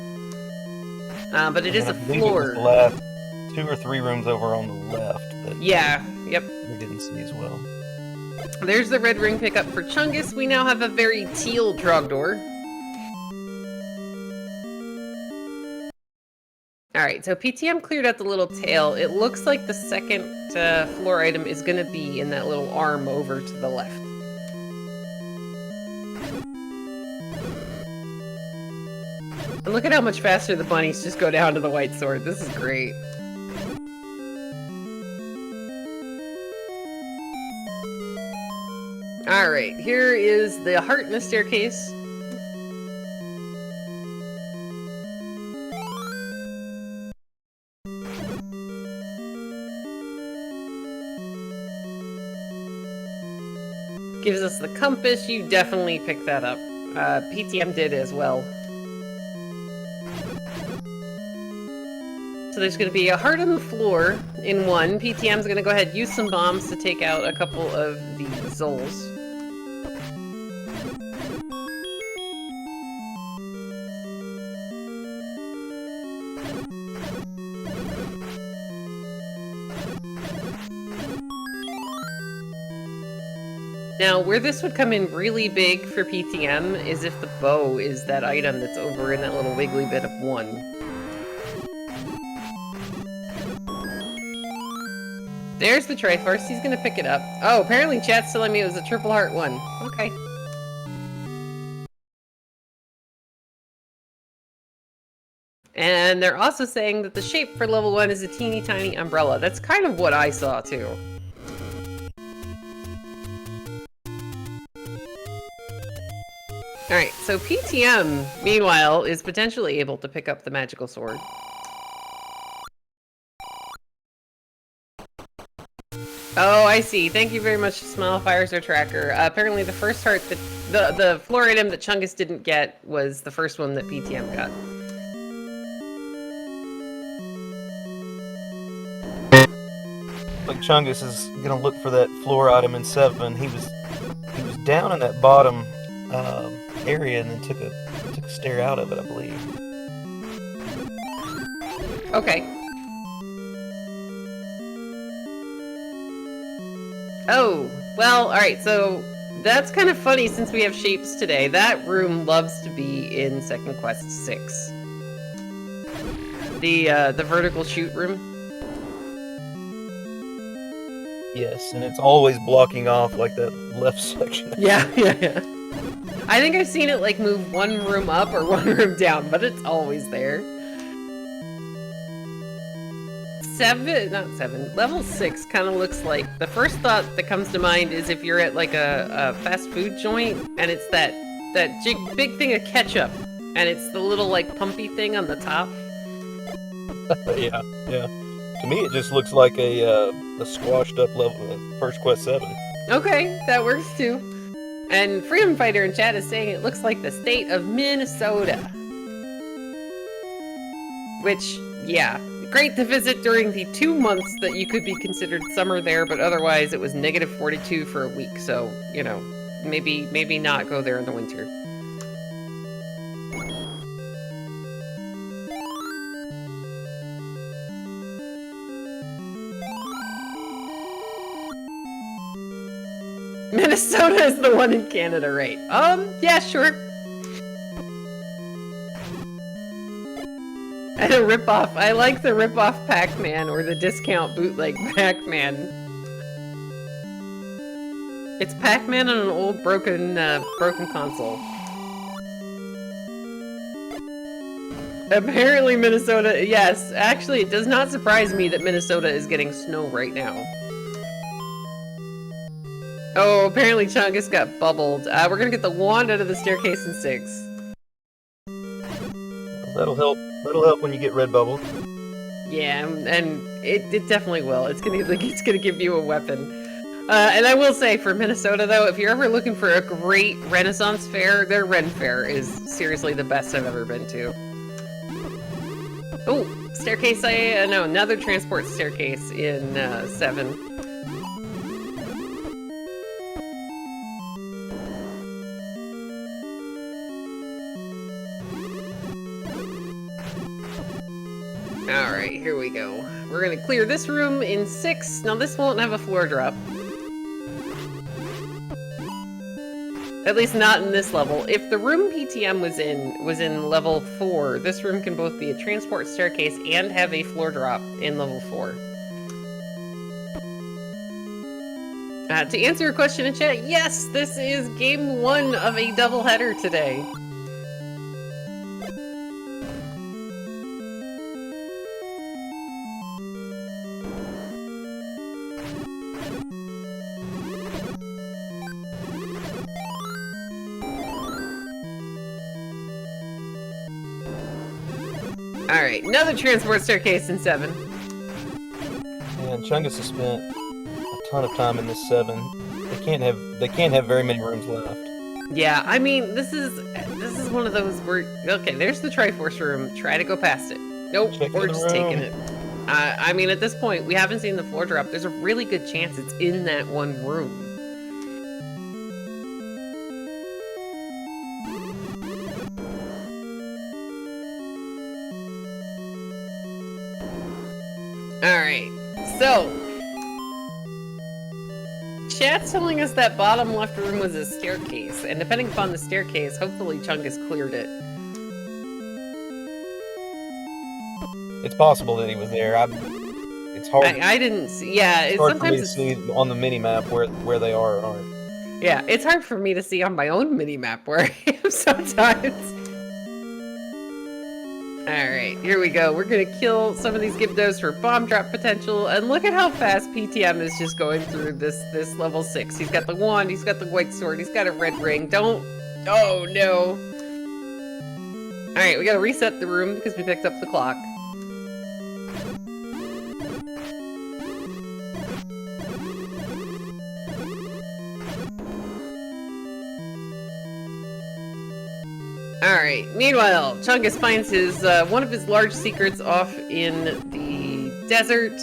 But it is a floor. It was the last 2 or 3 rooms over on the left that yep. we didn't see as well. There's the red ring pickup for Chungus. We now have a very teal Trogdor. Alright, so PTM cleared out the little tail. It looks like the second floor item is going to be in that little arm over to the left. And look at how much faster the bunnies just go down to the white sword. This is great. Alright, here is the heart in the staircase. Gives us the compass. You definitely picked that up. PTM did as well. So there's going to be a heart on the floor in 1. PTM's going to go ahead and use some bombs to take out a couple of the Zols. Now, where this would come in really big for PTM is if the bow is that item that's over in that little wiggly bit of 1. There's the Triforce. He's gonna pick it up. Oh, apparently chat's telling me it was a triple heart 1. Okay. And they're also saying that the shape for level 1 is a teeny tiny umbrella. That's kind of what I saw, too. Alright, so PTM, meanwhile, is potentially able to pick up the magical sword. Oh, I see. Thank you very much, Smile Fires or Tracker. Apparently the first heart that... The floor item that Chungus didn't get was the first one that PTM got. Like Chungus is gonna look for that floor item in 7. He was down in that bottom area and then took a stair out of it, I believe. Okay. Oh, well, alright, so that's kind of funny since we have shapes today. That room loves to be in Second Quest 6. The vertical shoot room. Yes, and it's always blocking off like that left section. Yeah. I think I've seen it like move one room up or one room down, but it's always there. level 6 kind of looks like, the first thought that comes to mind is if you're at like a fast food joint and it's that big thing of ketchup and it's the little like pumpy thing on the top. Yeah. To me, it just looks like a squashed up level First Quest 7. Okay, that works too. And Freedom Fighter in chat is saying it looks like the state of Minnesota. Which, yeah, great to visit during the 2 months that you could be considered summer there, but otherwise it was negative 42 for a week, so, you know, maybe not go there in the winter. Minnesota is the one in Canada, right? Yeah, sure. And a ripoff. I like the ripoff Pac-Man or the discount bootleg Pac-Man. It's Pac-Man on an old broken console. Apparently Minnesota, yes. Actually, it does not surprise me that Minnesota is getting snow right now. Oh, apparently Chungus got bubbled. We're gonna get the wand out of the staircase in 6. That'll help. That'll help when you get red bubbles. Yeah, and it definitely will. It's gonna give you a weapon. And I will say, for Minnesota though, if you're ever looking for a great Renaissance fair, their Ren Fair is seriously the best I've ever been to. Oh, staircase! No, another transport staircase in 7. Alright, here we go. We're gonna clear this room in 6. Now this won't have a floor drop. At least not in this level. If the room PTM was in level 4, this room can both be a transport staircase and have a floor drop in level 4. To answer your question in chat, yes, this is game 1 of a doubleheader today. Alright, another transport staircase in 7. And Chungus has spent a ton of time in this 7. They can't have very many rooms left. Yeah, I mean, this is one of those where, okay, there's the Triforce room. Try to go past it. Nope, we're just taking it. I mean, at this point, we haven't seen the floor drop. There's a really good chance it's in that one room. Alright, so chat's telling us that bottom left room was a staircase, and depending upon the staircase, hopefully Chungus cleared it. It's possible that he was there. It's hard. I didn't see. Yeah, it's hard for me to see on the mini map where they are or aren't. Yeah, it's hard for me to see on my own mini map where I am sometimes. Alright, here we go. We're gonna kill some of these Gibdos for bomb drop potential, and look at how fast PTM is just going through this level 6. He's got the wand, he's got the white sword, he's got a red ring. Oh no. Alright, we gotta reset the room because we picked up the clock. Alright, meanwhile, Chungus finds his one of his large secrets off in the desert.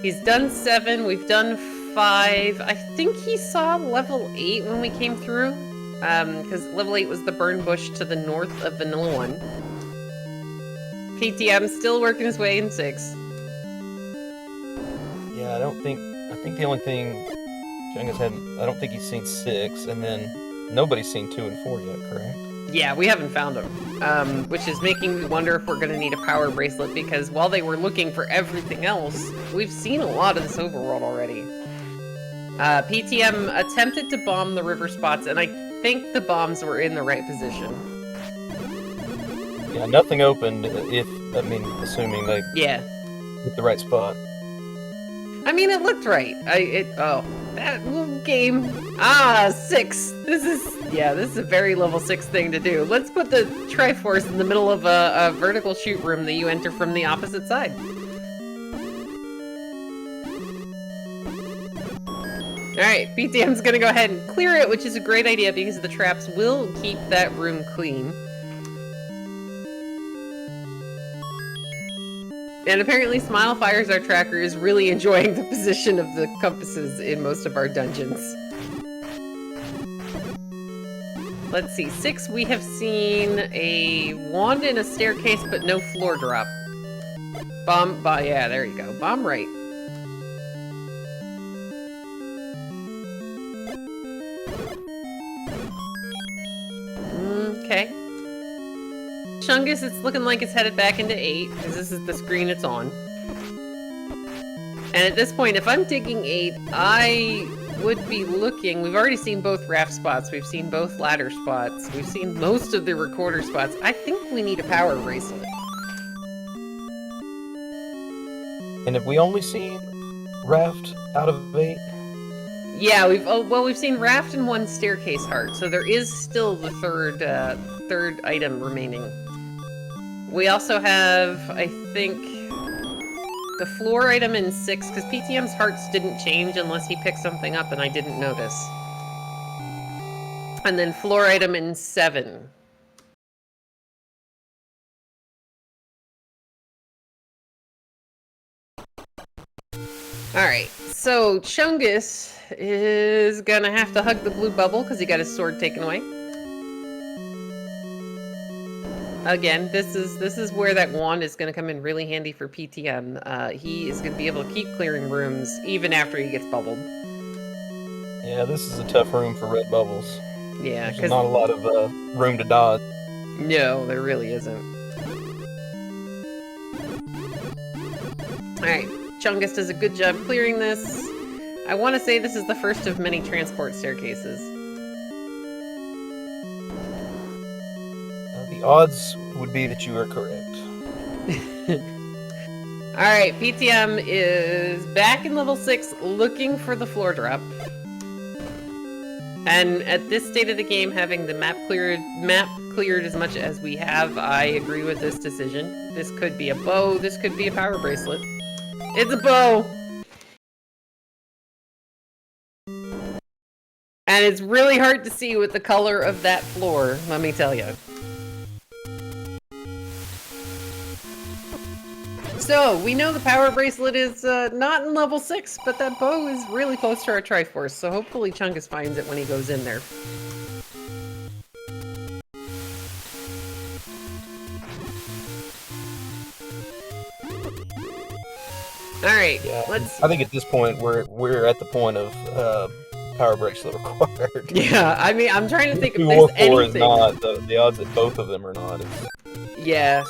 He's done 7, we've done 5. I think he saw level 8 when we came through. Because level 8 was the burn bush to the north of Vanilla 1. PTM still working his way in 6. Yeah, I think the only thing Chungus had, I don't think he's seen 6, and then nobody's seen 2 and 4 yet, correct? Yeah, we haven't found them, which is making me wonder if we're going to need a power bracelet, because while they were looking for everything else, we've seen a lot of this overworld already. PTM attempted to bomb the river spots, and I think the bombs were in the right position. Yeah, nothing opened. Assuming they Yeah. hit the right spot. I mean, it looked right. That little game. 6. This is a very level 6 thing to do. Let's put the Triforce in the middle of a vertical shoot room that you enter from the opposite side. Alright, PTM's gonna go ahead and clear it, which is a great idea because the traps will keep that room clean. And apparently Smile Fires, our tracker, is really enjoying the position of the compasses in most of our dungeons. Let's see, 6, we have seen a wand and a staircase, but no floor drop. Yeah, there you go. Bomb right. Okay. Chungus, it's looking like it's headed back into 8, because this is the screen it's on. And at this point, if I'm digging 8, I would be looking... We've already seen both raft spots, we've seen both ladder spots, we've seen most of the recorder spots. I think we need a power bracelet. And have we only seen raft out of 8? Yeah, we've seen raft and 1 staircase heart, so there is still the third item remaining. We also have, I think, the floor item in 6, because PTM's hearts didn't change unless he picked something up and I didn't notice. And then floor item in 7. Alright, so Chungus is gonna have to hug the blue bubble because he got his sword taken away. Again, this is where that wand is going to come in really handy for PTM. He is going to be able to keep clearing rooms even after he gets bubbled. Yeah, this is a tough room for red bubbles. Yeah, there's not a lot of room to dodge. No, there really isn't. Alright, Chungus does a good job clearing this. I want to say this is the first of many transport staircases. The odds would be that you are correct. Alright, PTM is back in level 6 looking for the floor drop. And at this state of the game, having the map cleared as much as we have, I agree with this decision. This could be a bow, this could be a power bracelet. It's a bow! And it's really hard to see with the color of that floor, let me tell you. So, we know the power bracelet is not in level 6, but that bow is really close to our Triforce, so hopefully Chungus finds it when he goes in there. Alright, yeah, let's... I think at this point, we're at the point of power bracelet required. Yeah, I mean, I'm trying to think if 2 there's or 4 anything... is not, the odds that both of them are not. Yeah.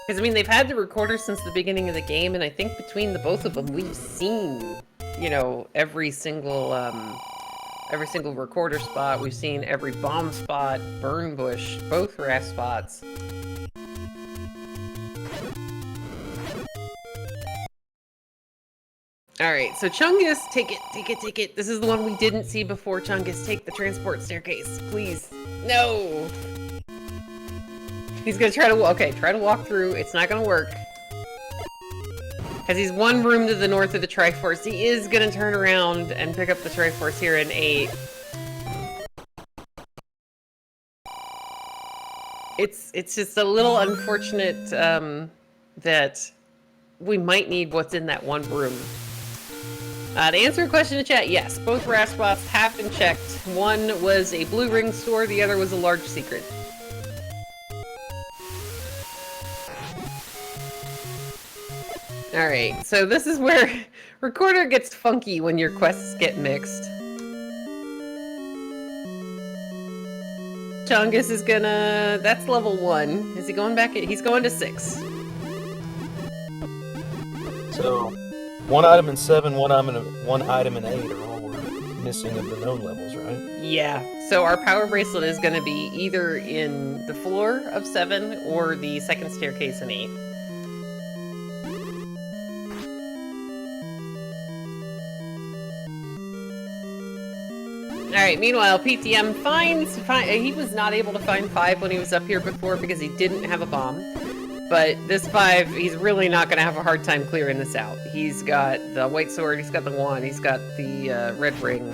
Because, I mean, they've had the recorder since the beginning of the game, and I think between the both of them, we've seen, you know, every single recorder spot. We've seen every bomb spot, burn bush, both raft spots. Alright, so Chungus, take it. This is the one we didn't see before. Chungus, take the transport staircase, please. No! He's gonna try to walk through. It's not gonna work. Because he's 1 room to the north of the Triforce. He is gonna turn around and pick up the Triforce here in 8. It's just a little unfortunate that we might need what's in that 1 room. To answer a question in chat, yes, both raft spots have been checked. One was a blue ring store, the other was a large secret. Alright, so this is where Recorder gets funky when your quests get mixed. Chungus is gonna... That's level 1. Is he going back? He's going to 6. So, 1 item in 7, 1 item in 8 are all we're missing of the known levels, right? Yeah, so our power bracelet is going to be either in the floor of 7 or the second staircase in 8. Alright, meanwhile, PTM he was not able to find 5 when he was up here before because he didn't have a bomb. But this 5, he's really not going to have a hard time clearing this out. He's got the white sword, he's got the wand, he's got the red ring.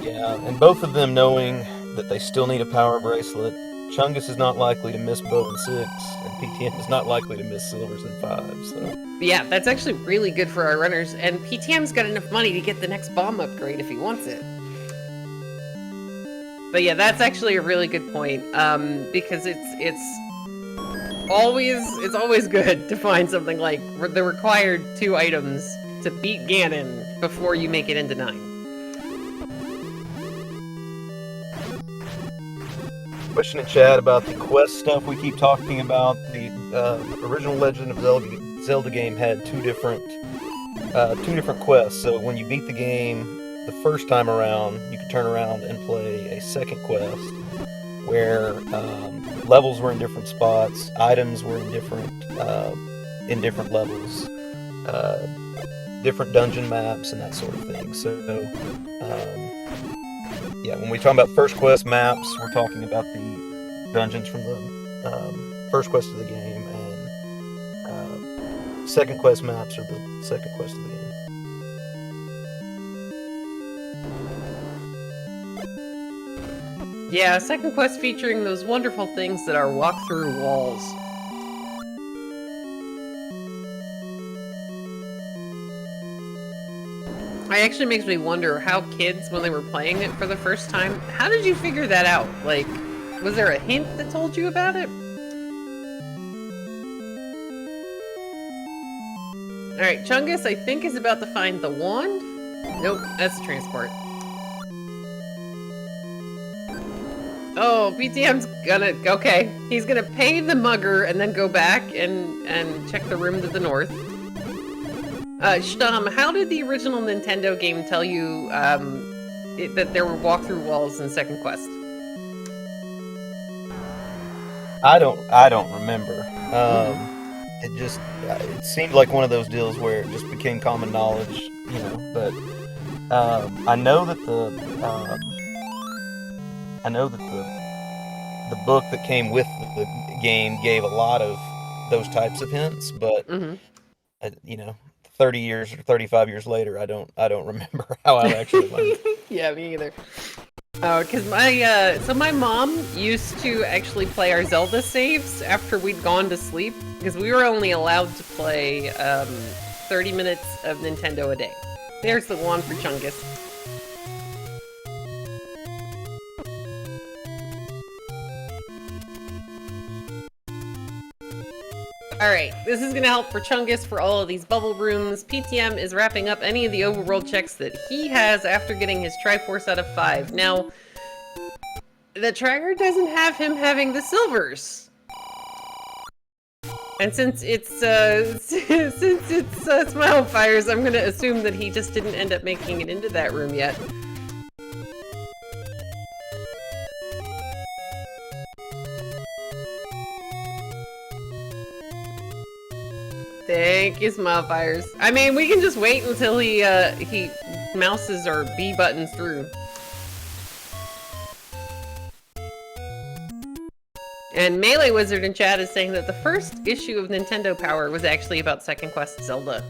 Yeah, and both of them knowing that they still need a power bracelet. Chungus is not likely to miss bow and 6, and PTM is not likely to miss silvers and 5, so... Yeah, that's actually really good for our runners, and PTM's got enough money to get the next bomb upgrade if he wants it. But yeah, that's actually a really good point, because it's always good to find something like the required 2 items to beat Ganon before you make it into 9. Question in chat about the quest stuff we keep talking about. The original Legend of Zelda game had two different quests. So when you beat the game the first time around, you could turn around and play a second quest where levels were in different spots, items were in different levels, different dungeon maps, and that sort of thing. So. Yeah, when we talk about first quest maps, we're talking about the dungeons from the first quest of the game, and second quest maps are the second quest of the game. Yeah, second quest featuring those wonderful things that are walk-through walls. It actually makes me wonder how kids, when they were playing it for the first time, how did you figure that out? Like, was there a hint that told you about it? Alright, Chungus, I think, is about to find the wand. Nope, that's the transport. Oh, PTM's gonna... Okay, he's gonna pay the mugger and then go back and check the room to the north. Stam, how did the original Nintendo game tell you that there were walkthrough walls in Second Quest? I don't remember. It seemed like one of those deals where it just became common knowledge, you know. But I know that the book that came with the game gave a lot of those types of hints, but you know. 30 years or 35 years later, I don't remember how I actually learned. Yeah, me either. Oh, because my mom used to actually play our Zelda saves after we'd gone to sleep, because we were only allowed to play 30 minutes of Nintendo a day. There's the one for Chungus. Alright, this is gonna help for Chungus for all of these bubble rooms. PTM is wrapping up any of the overworld checks that he has after getting his Triforce out of 5. Now, the tracker doesn't have him having the silvers. And since it's Smile Fires, I'm gonna assume that he just didn't end up making it into that room yet. Thank you, Smile Fires. I mean, we can just wait until he mouses our B buttons through. And Melee Wizard in chat is saying that the first issue of Nintendo Power was actually about Second Quest Zelda.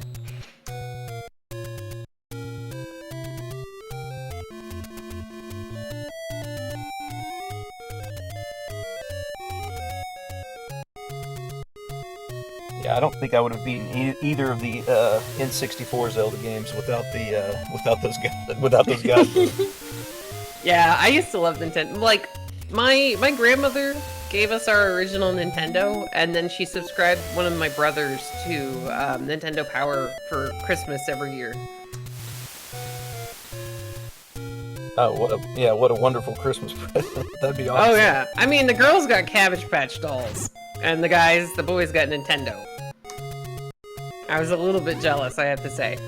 Yeah, I don't think I would have beaten either of the N64 Zelda games without those guys. Yeah, I used to love Nintendo. Like, my grandmother gave us our original Nintendo, and then she subscribed one of my brothers to Nintendo Power for Christmas every year. Oh, what a wonderful Christmas present. That'd be awesome. Oh yeah, I mean, the girls got Cabbage Patch dolls, and the boys got Nintendo. I was a little bit jealous, I have to say.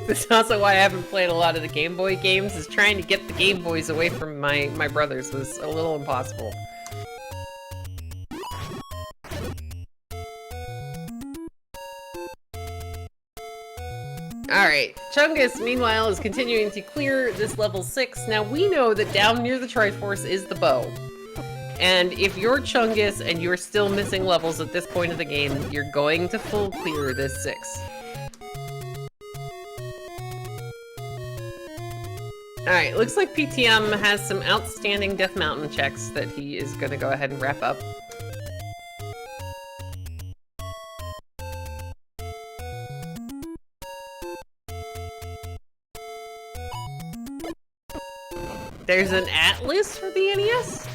This is also why I haven't played a lot of the Game Boy games, is trying to get the Game Boys away from my brothers was a little impossible. Alright, Chungus, meanwhile, is continuing to clear this level 6. Now, we know that down near the Triforce is the bow. And if you're Chungus and you're still missing levels at this point of the game, you're going to full clear this 6. Alright, looks like PTM has some outstanding Death Mountain checks that he is going to go ahead and wrap up. There's an Atlas for the NES?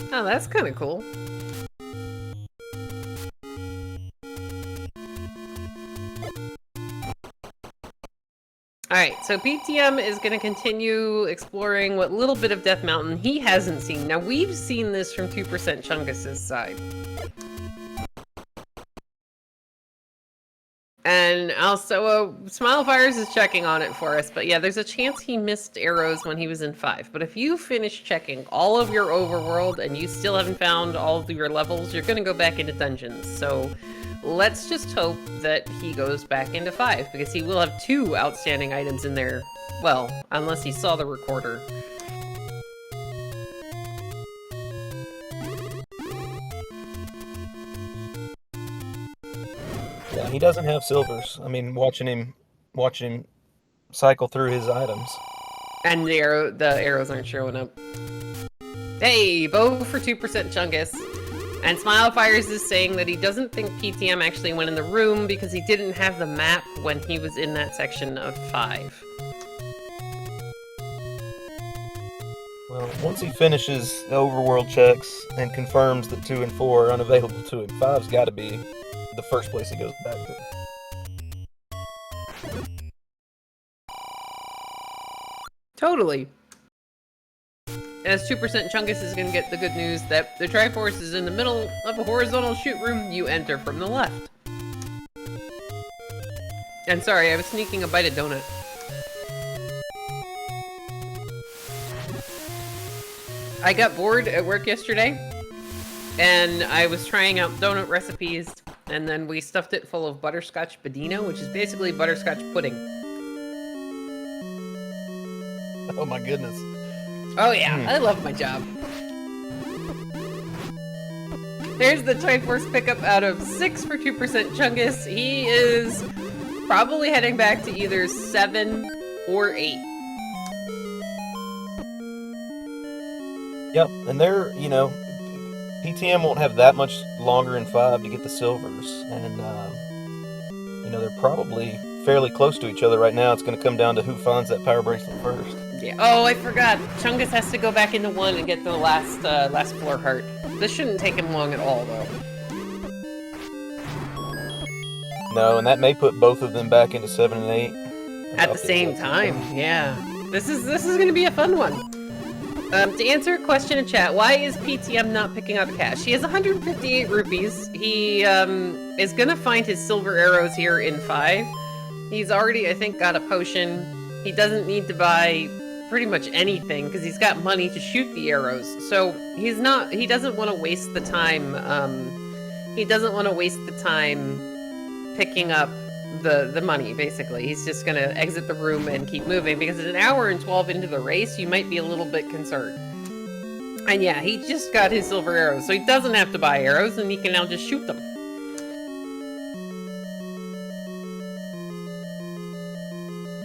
Oh, that's kind of cool. Alright, so PTM is going to continue exploring what little bit of Death Mountain he hasn't seen. Now, we've seen this from 2% Chungus' side. And also, Smile Fires is checking on it for us, but yeah, there's a chance he missed arrows when he was in 5. But if you finish checking all of your overworld and you still haven't found all of your levels, you're going to go back into dungeons. So let's just hope that he goes back into 5, because he will have 2 outstanding items in there. Well, unless he saw the recorder. Yeah, he doesn't have silvers. I mean, watching him cycle through his items. And the arrows aren't showing up. Hey, bow for 2% Chungus. And Smile Fires is saying that he doesn't think PTM actually went in the room because he didn't have the map when he was in that section of 5. Well, once he finishes the overworld checks and confirms that 2 and 4 are unavailable to him, 5's got to be the first place he goes back to. Totally. As 2% Chungus is going to get the good news that the Triforce is in the middle of a horizontal shoot room, you enter from the left. And sorry, I was sneaking a bite of donut. I got bored at work yesterday, and I was trying out donut recipes, and then we stuffed it full of butterscotch budino, which is basically butterscotch pudding. Oh my goodness. Oh yeah, I love my job. There's the Triforce pickup out of 6 for 2% Chungus. He is probably heading back to either 7 or 8. Yep, and they're, you know, PTM won't have that much longer in 5 to get the silvers, and, you know, they're probably fairly close to each other right now. It's going to come down to who finds that power bracelet first. Yeah. Oh, I forgot. Chungus has to go back into 1 and get the last floor heart. This shouldn't take him long at all, though. No, and that may put both of them back into 7 and 8. At the same time, yeah. This is going to be a fun one. To answer a question in chat, why is PTM not picking up cash? He has 158 rupees. He is going to find his silver arrows here in 5. He's already, I think, got a potion. He doesn't need to buy pretty much anything because he's got money to shoot the arrows. So he doesn't want to waste the time. He doesn't want to waste the time picking up the money, basically. He's just going to exit the room and keep moving because at an hour and 12 into the race, you might be a little bit concerned. And yeah, he just got his silver arrows, so he doesn't have to buy arrows and he can now just shoot them.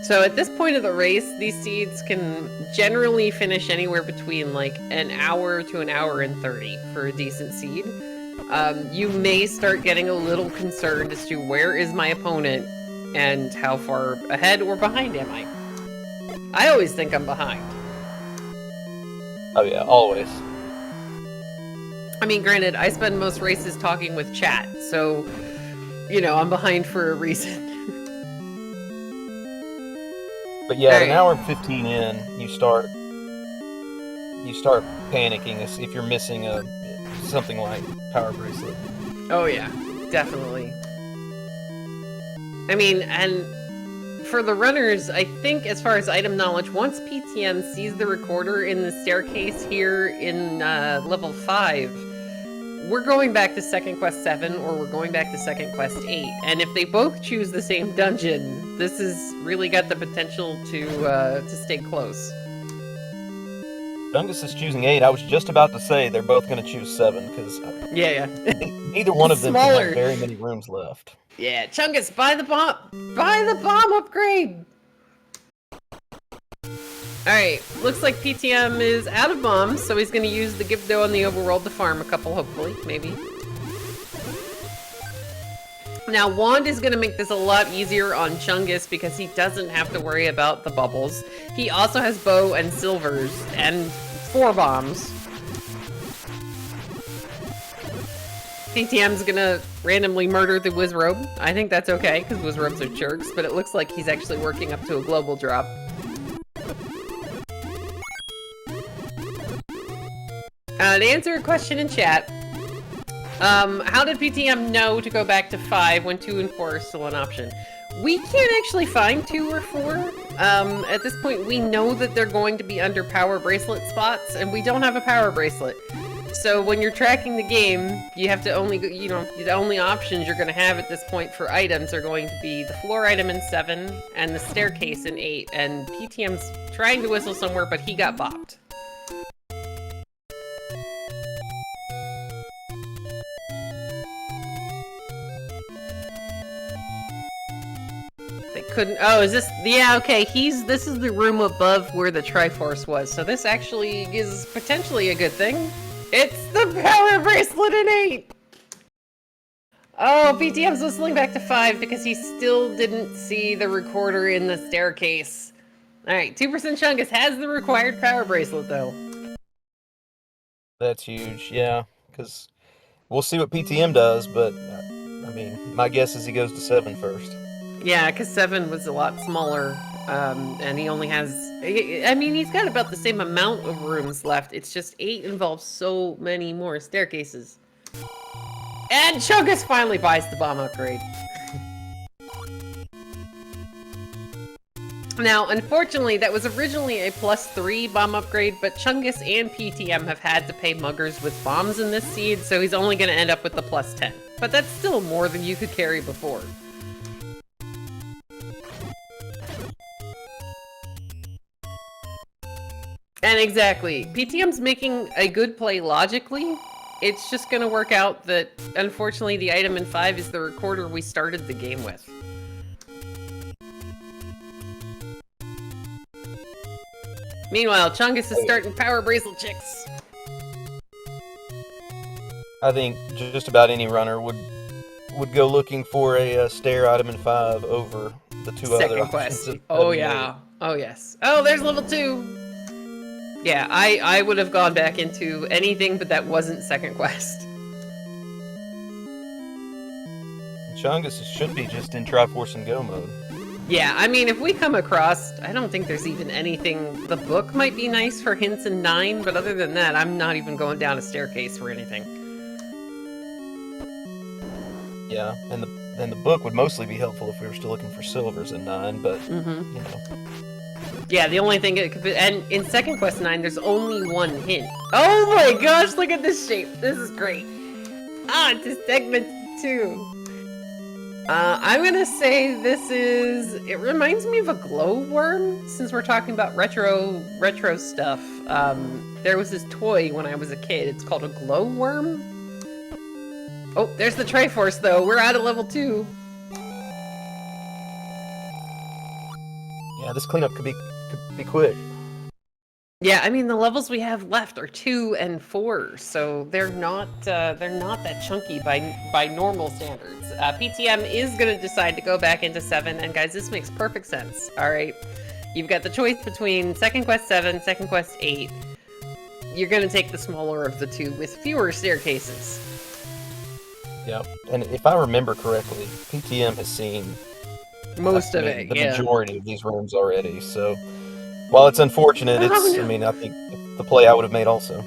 So at this point of the race, these seeds can generally finish anywhere between like an hour to an hour and 30 for a decent seed. You may start getting a little concerned as to where is my opponent and how far ahead or behind am I. I always think I'm behind. Oh yeah, always. I mean, granted, I spend most races talking with chat, so, you know, I'm behind for a reason. But yeah, at an hour and 15 in, you start you start panicking if you're missing something like Power Bracelet. Oh yeah, definitely. I mean, and for the runners, I think as far as item knowledge, once PTM sees the recorder in the staircase here in level 5, we're going back to Second Quest 7 or we're going back to Second Quest 8. And if they both choose the same dungeon, this has really got the potential to stay close. Chungus is choosing 8. I was just about to say they're both going to choose 7 because Yeah. neither one of them can Smaller. have very many rooms left. Yeah, Chungus, buy the bomb! Buy the bomb upgrade! Alright, looks like PTM is out of bombs, so he's gonna use the Gibdo on the overworld to farm a couple, hopefully, maybe. Now, Wand is gonna make this a lot easier on Chungus because he doesn't have to worry about the bubbles. He also has bow and silvers, and 4 bombs. PTM's gonna randomly murder the Wizrobe. I think that's okay, because Wizrobes are jerks, but it looks like he's actually working up to a global drop. To answer a question in chat, how did PTM know to go back to 5 when 2 and 4 are still an option? We can't actually find 2 or 4. At this point, we know that they're going to be under power bracelet spots, and we don't have a power bracelet. So when you're tracking the game, you have to only, the only options you're going to have at this point for items are going to be the floor item in 7 and the staircase in 8. And PTM's trying to whistle somewhere, but he got bopped. Couldn't. Oh, is this? Yeah, okay. This is the room above where the Triforce was. So this actually is potentially a good thing. It's the power bracelet in 8. Oh, PTM's whistling back to 5 because he still didn't see the recorder in the staircase. All right, 2% Chungus has the required power bracelet though. That's huge, yeah. Because we'll see what PTM does, but I mean, my guess is he goes to 7 first. Yeah, because 7 was a lot smaller, and he only has... I mean, he's got about the same amount of rooms left. It's just 8 involves so many more staircases. And Chungus finally buys the bomb upgrade. Now, unfortunately, that was originally a +3 bomb upgrade, but Chungus and PTM have had to pay muggers with bombs in this seed, so he's only going to end up with the +10. But that's still more than you could carry before. And exactly, PTM's making a good play logically. It's just gonna work out that, unfortunately, the item in 5 is the recorder we started the game with. Meanwhile, Chungus is starting power bracelet chicks. I think just about any runner would go looking for a stair item in 5 over the 2 other Second quest. options. Oh yeah. Oh yes. Oh, there's level 2. Yeah, I would have gone back into anything, but that wasn't second quest. Chungus should be just in Triforce and Go mode. Yeah, I mean, if we come across, I don't think there's even anything. The book might be nice for hints in 9, but other than that, I'm not even going down a staircase for anything. Yeah, and the book would mostly be helpful if we were still looking for silvers in 9, but you know. Yeah, the only thing it could be, and in Second Quest 9, there's only 1 hint. Oh my gosh, look at this shape. This is great. Ah, it's a segment 2. I'm gonna say this is, it reminds me of a glowworm, since we're talking about retro stuff. There was this toy when I was a kid, it's called a glowworm. Oh, there's the Triforce though, we're out of level 2. Yeah, this cleanup could be quick. Yeah, I mean the levels we have left are 2 and 4, so they're not that chunky by normal standards. PTM is gonna decide to go back into 7, and guys, this makes perfect sense. All right, you've got the choice between Second Quest 7, Second Quest 8. You're gonna take the smaller of the 2 with fewer staircases. Yeah, and if I remember correctly, PTM has seen Most of it, the yeah. majority of these rooms already. So while it's unfortunate, it's I mean, I think the play I would have made also.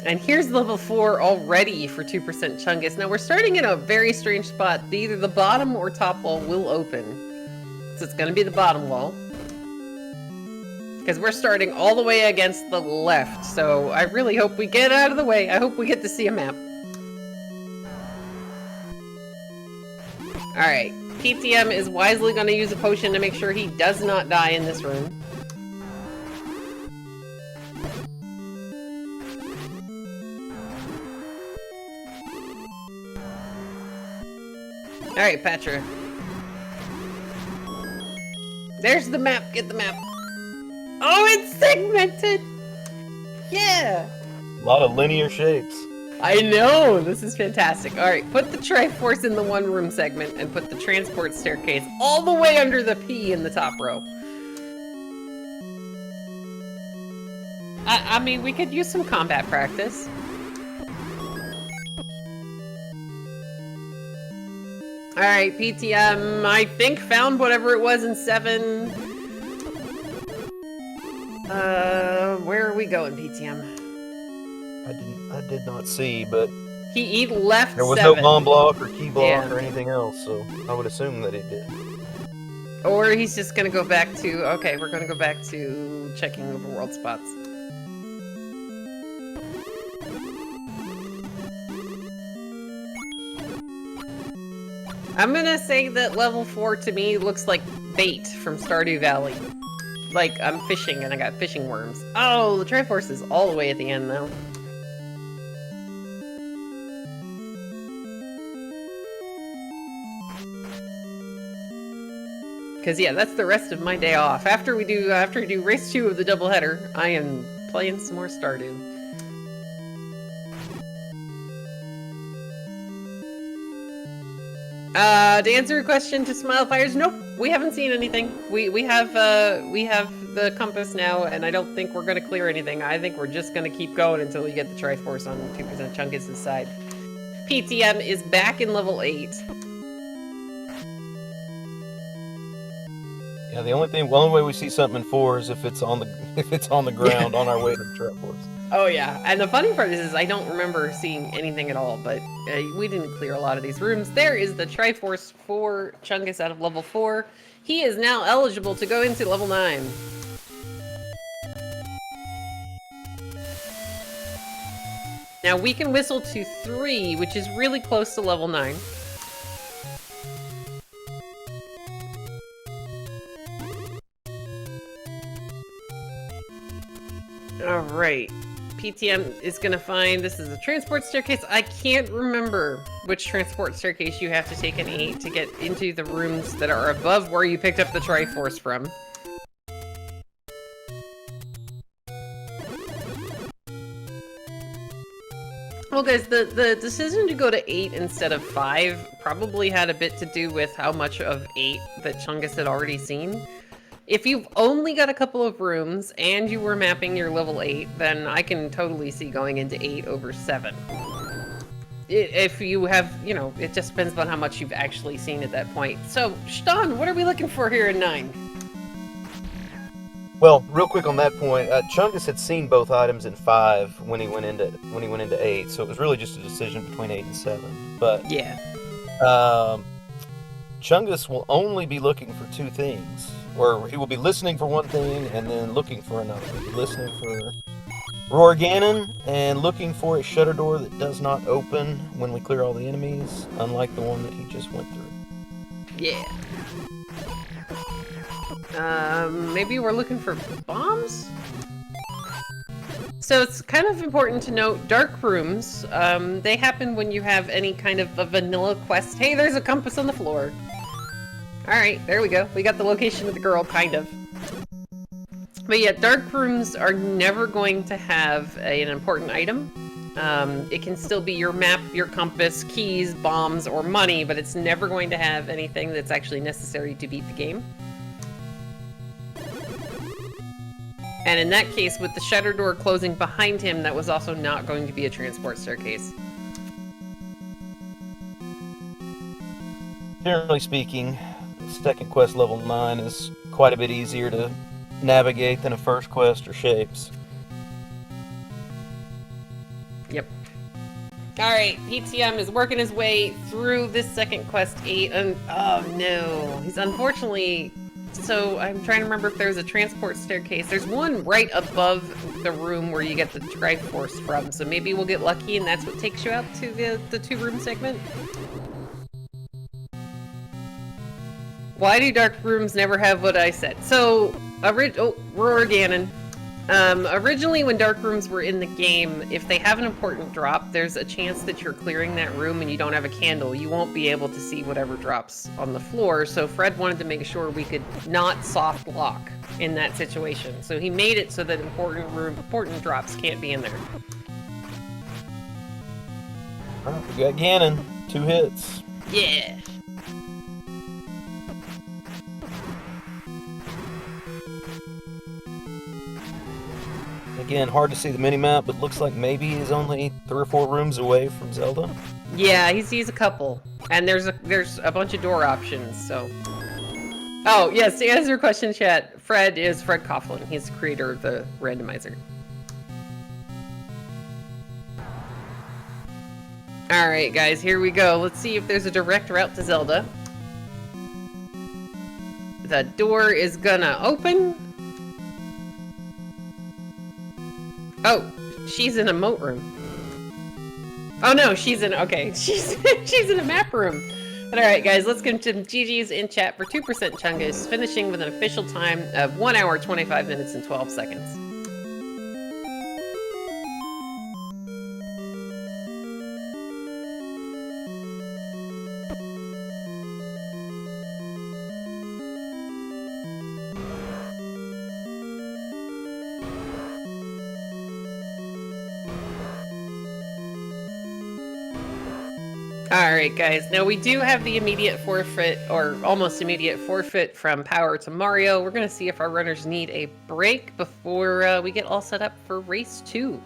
And here's level 4 already for 2% Chungus. Now we're starting in a very strange spot. Either the bottom or top wall will open. So it's gonna be the bottom wall. Because we're starting all the way against the left. So I really hope we get out of the way. I hope we get to see a map. Alright, PTM is wisely gonna use a potion to make sure he does not die in this room. Alright, Patra. There's the map. Get the map. Oh, it's segmented! Yeah! A lot of linear shapes. I know! This is fantastic. Alright, put the Triforce in the one room segment and put the transport staircase all the way under the P in the top row. I mean, we could use some combat practice. Alright, PTM, I think found whatever it was in 7. Where are we going, PTM? I did not see, but He left 7. there was no bomb block or key block Yeah. or anything else, so I would assume that it did. Or he's just gonna go back to, okay, we're gonna go back to checking overworld spots. I'm gonna say that level 4 to me looks like bait from Stardew Valley. Like, I'm fishing and I got fishing worms. Oh, the Triforce is all the way at the end though. Cause yeah, that's the rest of my day off. After we do race 2 of the doubleheader, I am playing some more Stardew. To answer your question to Smile Fires, nope, we haven't seen anything. We have the compass now, and I don't think we're gonna clear anything. I think we're just gonna keep going until we get the Triforce on 2% Chungus' side. PTM is back in level 8. Yeah, the only way we see something in 4 is if it's on the ground on our way to the Triforce. Oh yeah, and the funny part is I don't remember seeing anything at all, but we didn't clear a lot of these rooms. There is the Triforce for Chungus out of level 4. He is now eligible to go into level 9. Now we can whistle to 3, which is really close to level 9. Alright. PTM is gonna find, this is a transport staircase. I can't remember which transport staircase you have to take in 8 to get into the rooms that are above where you picked up the Triforce from. Well guys, the decision to go to 8 instead of 5 probably had a bit to do with how much of 8 that Chungus had already seen. If you've only got a couple of rooms and you were mapping your level 8, then I can totally see going into 8 over 7. If you have, you know, it just depends on how much you've actually seen at that point. So, Stan, what are we looking for here in 9? Well, real quick on that point, Chungus had seen both items in 5 when he went into 8, so it was really just a decision between 8 and 7. But yeah, Chungus will only be looking for 2 things. Or he will be listening for one thing and then looking for another. He'll be listening for Rorganon and looking for a shutter door that does not open when we clear all the enemies, unlike the one that he just went through. yeah. Maybe we're looking for bombs? So it's kind of important to note, dark rooms, they happen when you have any kind of a vanilla quest. Hey, there's a compass on the floor. Alright, there we go. We got the location of the girl, kind of. But yeah, dark rooms are never going to have an important item. It can still be your map, your compass, keys, bombs, or money, but it's never going to have anything that's actually necessary to beat the game. And in that case, with the shutter door closing behind him, that was also not going to be a transport staircase. Generally speaking, second quest level 9 is quite a bit easier to navigate than a first quest or shapes. Alright, PTM is working his way through this second quest 8, and oh no, he's unfortunately... So, I'm trying to remember if there's a transport staircase. There's one right above the room where you get the Triforce from, so maybe we'll get lucky and that's what takes you out to the 2-room segment. Why do dark rooms never have what I said? So, Roar Ganon. Originally when dark rooms were in the game, if they have an important drop, there's a chance that you're clearing that room and you don't have a candle. You won't be able to see whatever drops on the floor, so Fred wanted to make sure we could not soft lock in that situation. So he made it so that important drops can't be in there. Alright, we got Ganon. 2 hits. Yeah! Again, hard to see the mini-map, but looks like maybe he's only 3 or 4 rooms away from Zelda. Yeah, he sees a couple. And there's a bunch of door options, so... Oh, yes, to answer your question, chat, Fred is Fred Coughlin. He's the creator of the Randomizer. Alright, guys, here we go. Let's see if there's a direct route to Zelda. The door is gonna open. Oh, she's in a moat room. Oh no, she's in, okay, she's in a map room. But alright guys, let's get some GG's in chat for 2% Chungus, finishing with an official time of 1 hour, 25 minutes, and 12 seconds. Alright guys, now we do have the immediate forfeit, or almost immediate forfeit from Power to Mario. We're going to see if our runners need a break before we get all set up for race 2.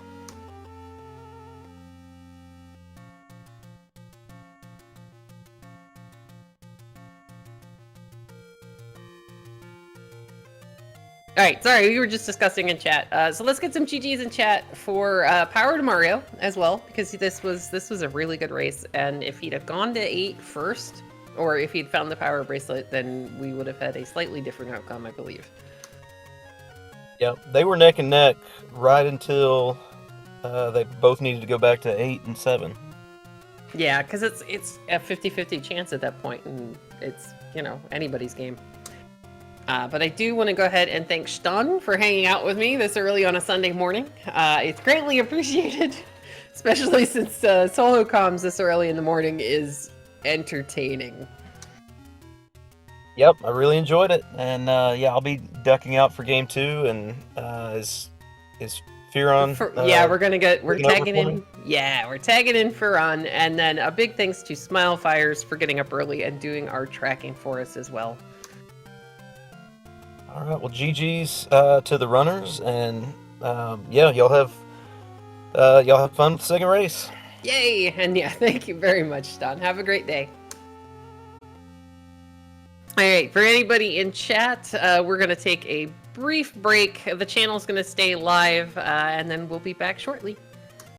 Alright, sorry, we were just discussing in chat. So let's get some GG's in chat for Power to Mario as well, because this was a really good race, and if he'd have gone to 8 first, or if he'd found the Power Bracelet, then we would have had a slightly different outcome, I believe. Yep, they were neck and neck right until they both needed to go back to 8 and 7. Yeah, because it's a 50-50 chance at that point, and it's, you know, anybody's game. But I do want to go ahead and thank Stan for hanging out with me this early on a Sunday morning. It's greatly appreciated, especially since solo comms this early in the morning is entertaining. Yep, I really enjoyed it, and yeah, I'll be ducking out for game 2, and is Firon? Yeah, we're tagging in. Yeah, we're tagging in Firon, and then a big thanks to Smile Fires for getting up early and doing our tracking for us as well. All right, well, GG's to the runners, and yeah, y'all have fun with the second race. Yay! And yeah, thank you very much, Don. Have a great day. All right, for anybody in chat, we're going to take a brief break. The channel's going to stay live, and then we'll be back shortly.